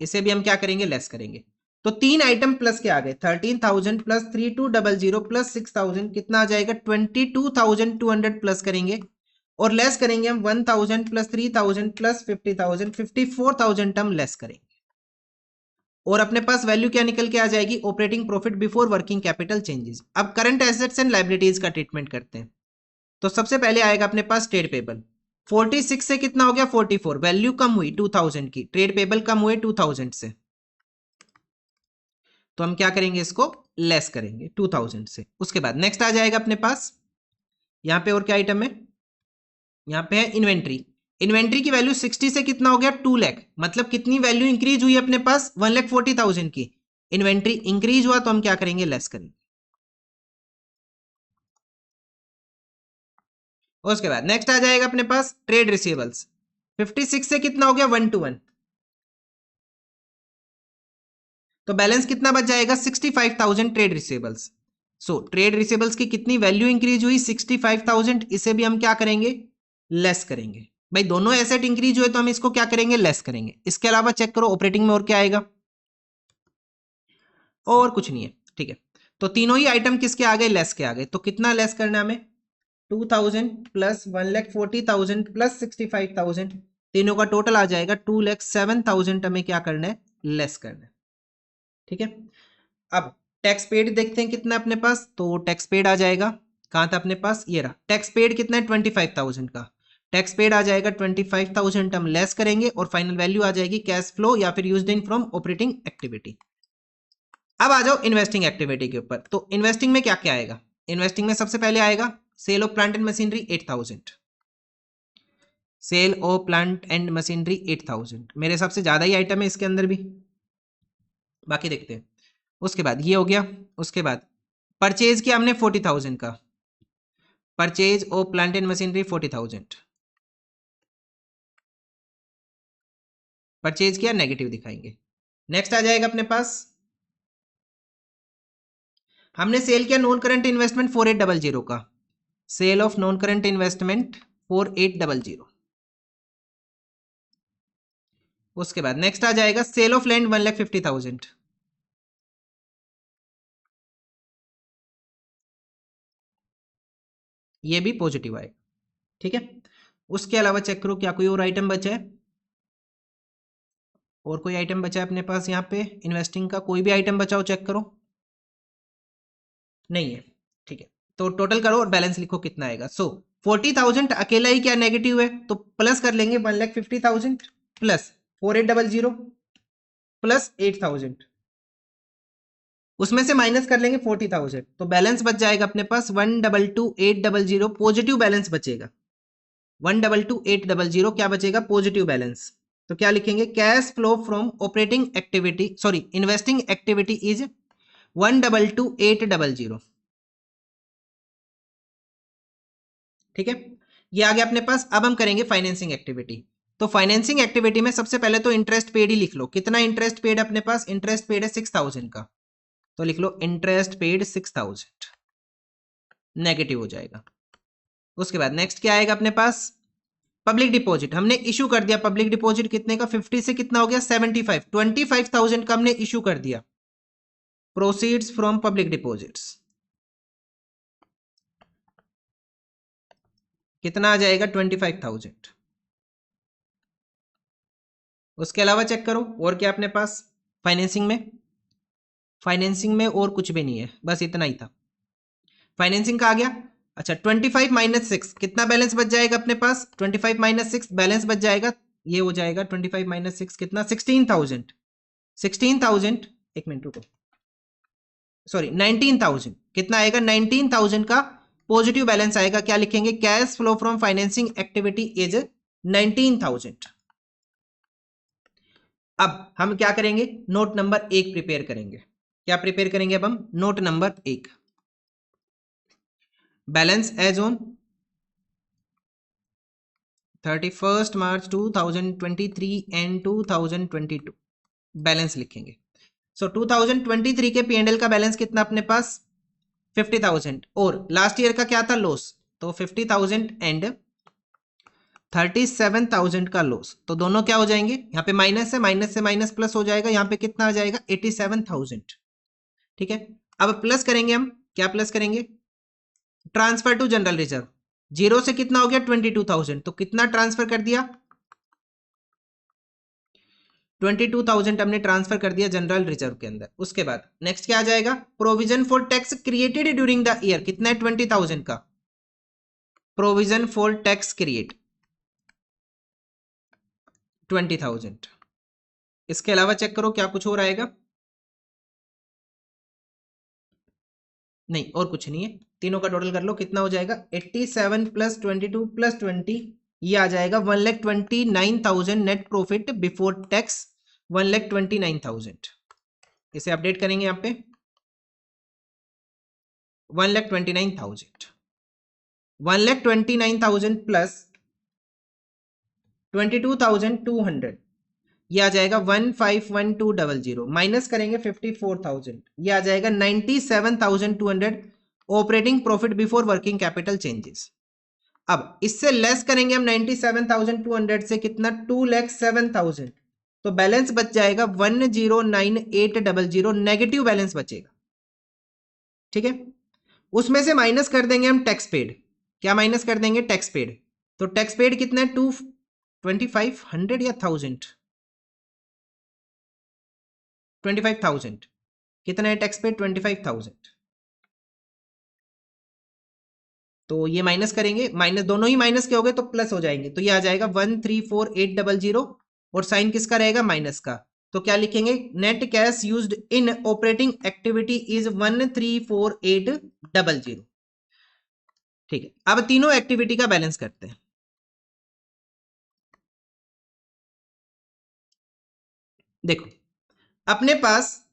इसे भी हम क्या करेंगे लेस करेंगे। तो तीन आइटम प्लस के आ गए 13,000 प्लस 3200 प्लस 6000, कितना आ जाएगा 22,200 प्लस करेंगे, और लेस करेंगे हम 1000 प्लस 3000 प्लस 50,000, 54,000 हम लेस करेंगे। और अपने पास वैल्यू क्या निकल के आ जाएगी operating profit before working capital changes. अब करंट एसेट्स एंड लायबिलिटीज का ट्रीटमेंट करते हैं। तो सबसे पहले आएगा अपने पास ट्रेड पेबल, 46 से कितना हो गया 44, वैल्यू कम हुई 2000 की, ट्रेड पेबल कम हुए 2000 से। तो हम क्या करेंगे, इसको लेस करेंगे 2000 से। उसके बाद नेक्स्ट आ जाएगा अपने पास, यहाँ पे और क्या आइटम है, यहाँ पे है इन्वेंट्री। इन्वेंट्री की वैल्यू 60 से कितना हो गया, 2 लाख, मतलब कितनी वैल्यू इंक्रीज हुई अपने पास, 1,40,000 की इन्वेंट्री इंक्रीज हुआ, तो हम क्या करेंगे, लेस करेंगे। उसके बाद नेक्स्ट आ जाएगा अपने पास ट्रेड रिसीवेबल्स, 56 से कितना हो गया, 1:1, तो बैलेंस कितना बच जाएगा, 65,000 trade receivables. So trade receivables की कितनी वैल्यू इंक्रीज हुई, 65,000, इसे भी हम क्या करेंगे, लेस करेंगे। भाई दोनों एसेट इंक्रीज हुए तो हम इसको क्या करेंगे, लेस करेंगे। इसके अलावा चेक करो ऑपरेटिंग में और क्या आएगा, और कुछ नहीं है, ठीक है। तो तीनों ही आइटम किसके आ गए, लेस के आ गए। तो कितना लेस करना है हमें, 2000 प्लस 1,40,000 प्लस 65,000, तीनों का टोटल आ जाएगा 2,07,000, हमें क्या करना है, लेस करना है, ठीक है। अब टैक्स पेड देखते हैं कितना अपने पास, तो टैक्स पेड आ जाएगा, कहां था अपने पास, ये रहा। टैक्स पेड कितना है, 25,000 का टैक्स पेड आ जाएगा, 25,000 हम लेस करेंगे, और फाइनल वैल्यू आ जाएगी कैश फ्लो या फिर used in from operating activity. अब आ जाओ इन्वेस्टिंग एक्टिविटी के ऊपर। तो इन्वेस्टिंग में क्या क्या आएगा, इन्वेस्टिंग में सबसे पहले आएगा sale of plant and machinery 8,000, sale of plant and machinery 8,000, मेरे हिसाब से ज्यादा ही आइटम है इसके अंदर भी, बाकी देखते हैं। उसके बाद ये हो गया। उसके बाद परचेज किया हमने 40,000 का, purchase of plant and machinery 40,000, purchase किया, नेगेटिव दिखाएंगे। नेक्स्ट आ जाएगा अपने पास, हमने सेल किया नॉन करंट इन्वेस्टमेंट 4800 का, sale of non current investment 4800। उसके बाद नेक्स्ट आ जाएगा सेल ऑफ लैंड 1,50,000, ये भी पॉजिटिव आएगा, ठीक है। उसके अलावा चेक करो क्या कोई और आइटम बचा है, और कोई आइटम बचा है अपने पास यहाँ पे इन्वेस्टिंग का, कोई भी आइटम बचा हो चेक करो, नहीं है, ठीक है। तो टोटल करो और बैलेंस लिखो कितना आएगा। सो 40,000 अकेला ही क्या नेगेटिव है, तो प्लस कर लेंगे 1,50,000 प्लस 4800 प्लस 8,000, उसमें से माइनस कर लेंगे 40,000, तो बैलेंस बच जाएगा अपने पास 1,22,800, पॉजिटिव बैलेंस बचेगा। 1,22,800 क्या बचेगा, पॉजिटिव बैलेंस। तो क्या लिखेंगे, cash flow from operating activity, sorry investing activity is 1,22,800, ठीक है। ये आ गया अपने पास। अब हम करेंगे फाइनेंसिंग एक्टिविटी। तो फाइनेंसिंग एक्टिविटी में सबसे पहले तो इंटरेस्ट पेड ही लिख लो, कितना इंटरेस्ट पेड अपने पास, इंटरेस्ट पेड है 6,000 का, तो लिख लो इंटरेस्ट पेड 6,000, नेगेटिव हो जाएगा। उसके बाद नेक्स्ट क्या आएगा अपने पास, पब्लिक डिपॉजिट हमने इशू कर दिया, पब्लिक डिपॉजिट कितने का, 50 से कितना हो गया, 75, 25,000 का हमने इशू कर दिया। प्रोसीड्स फ्रॉम पब्लिक डिपॉजिट्स कितना आ जाएगा, 25,000। उसके अलावा चेक करो और क्या अपने पास फाइनेंसिंग में, फाइनेंसिंग में और कुछ भी नहीं है, बस इतना ही था। फाइनेंसिंग का आ गया। अच्छा 25 माइनस 6 कितना बैलेंस बच जाएगा अपने पास, 25 माइनस 6 बैलेंस बच जाएगा, ये हो जाएगा 25 माइनस 6 कितना, 16,000, 16,000, एक मिनट रुको, सॉरी 19,000, कितना आएगा, 19,000 का पॉजिटिव बैलेंस आएगा। क्या लिखेंगे, cash flow from financing activity is 19,000। अब हम क्या करेंगे, नोट नंबर 1 प्रिपेयर करेंगे। क्या प्रिपेयर करेंगे अब हम, note number 1, balance as on 31 March 2023 and 2022, balance लिखेंगे। सो 2023 के पीएनएल का बैलेंस कितना अपने पास, 50,000, और लास्ट ईयर का क्या था, लॉस, तो 50,000 एंड 37,000 का लॉस, तो दोनों क्या हो जाएंगे, यहाँ पे माइनस है, माइनस से माइनस प्लस हो जाएगा, यहाँ पे कितना आ जाएगा, 87,000, ठीक है। अब प्लस करेंगे हम, क्या प्लस करेंगे, transfer to general reserve, zero से कितना हो गया, 22,000, तो कितना ट्रांसफर कर दिया, 22,000 हमने ट्रांसफर कर दिया जनरल रिजर्व के अंदर। उसके बाद नेक्स्ट क्या आ जाएगा, provision for tax created during the year, कितना है, 20,000 का प्रोविजन फॉर टैक्स क्रिएट 20,000। इसके अलावा चेक करो क्या कुछ और आएगा, नहीं और कुछ नहीं है, तीनों का टोटल कर लो, कितना हो जाएगा 87 प्लस 22 प्लस 20, ये आ जाएगा 1,29,000 नेट प्रॉफिट बिफोर टैक्स, 1,29,000। इसे अपडेट करेंगे यहाँ पे 1,29,000, 1,29,000 प्लस 22,200, ये आ जाएगा 151200, माइनस करेंगे 54,000, ये आ जाएगा 97,200 operating profit before working capital changes. अब इससे लेस करेंगे हम 97,200 से, कितना 2,07,000, तो बैलेंस बच जाएगा 109800, नेगेटिव बैलेंस बचेगा। ठीक है, उसमें से माइनस कर देंगे हम टैक्स पेड। क्या माइनस कर देंगे? Tax paid. तो टैक्स पेड कितना है? 2,500 या 1000? 25,000। कितना है टैक्स पेड? 25,000। तो ये माइनस करेंगे, माइनस दोनों ही माइनस के हो गए तो प्लस हो जाएंगे, तो ये आ जाएगा 134,800, और साइन किसका रहेगा? माइनस का। तो क्या लिखेंगे? Net cash used in operating activity is 134,800। ठीक है, अब तीनों एक्टिविटी का बैलेंस करते हैं। देखो अपने पास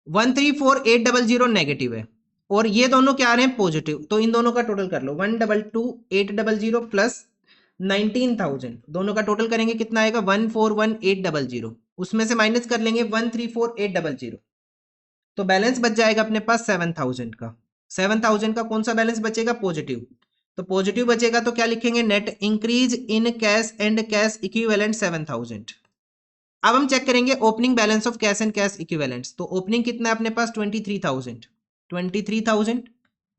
134,800 नेगेटिव है, और ये दोनों क्या आ रहे हैं? पॉजिटिव, तो इन दोनों का टोटल कर लो, 122,800 प्लस 19,000, दोनों का टोटल करेंगे कितना आएगा? 141,800, उसमें से माइनस कर लेंगे 134,800, तो बैलेंस बच जाएगा अपने पास 7,000 का। 7,000 का कौन सा बैलेंस बचेगा? पॉजिटिव। तो पॉजिटिव बचेगा तो क्या लिखेंगे? Net increase in cash and cash equivalent 7,000। अब हम चेक करेंगे opening balance of cash and cash equivalents. तो ओपनिंग कितना है अपने पास? 23,000, 23,000,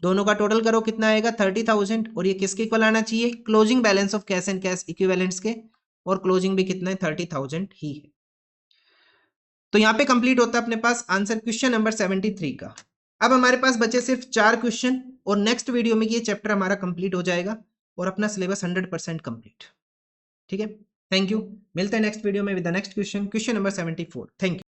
दोनों का टोटल करो कितना आएगा? 30,000, और ये किसके इक्वल आना चाहिए? Closing balance of cash and cash equivalents के, और क्लोजिंग भी कितना है? 30,000 ही है। तो यहाँ पे कंप्लीट होता है अपने पास आंसर क्वेश्चन नंबर 73 का। अब हमारे पास बचे सिर्फ 4 क्वेश्चन, और नेक्स्ट वीडियो में ये चैप्टर हमारा कंप्लीट हो जाएगा और अपना सिलेबस 100% कंप्लीट। ठीक है, थैंक यू, मिलते हैं नेक्स्ट वीडियो में with the next question, question number 74। Thank you.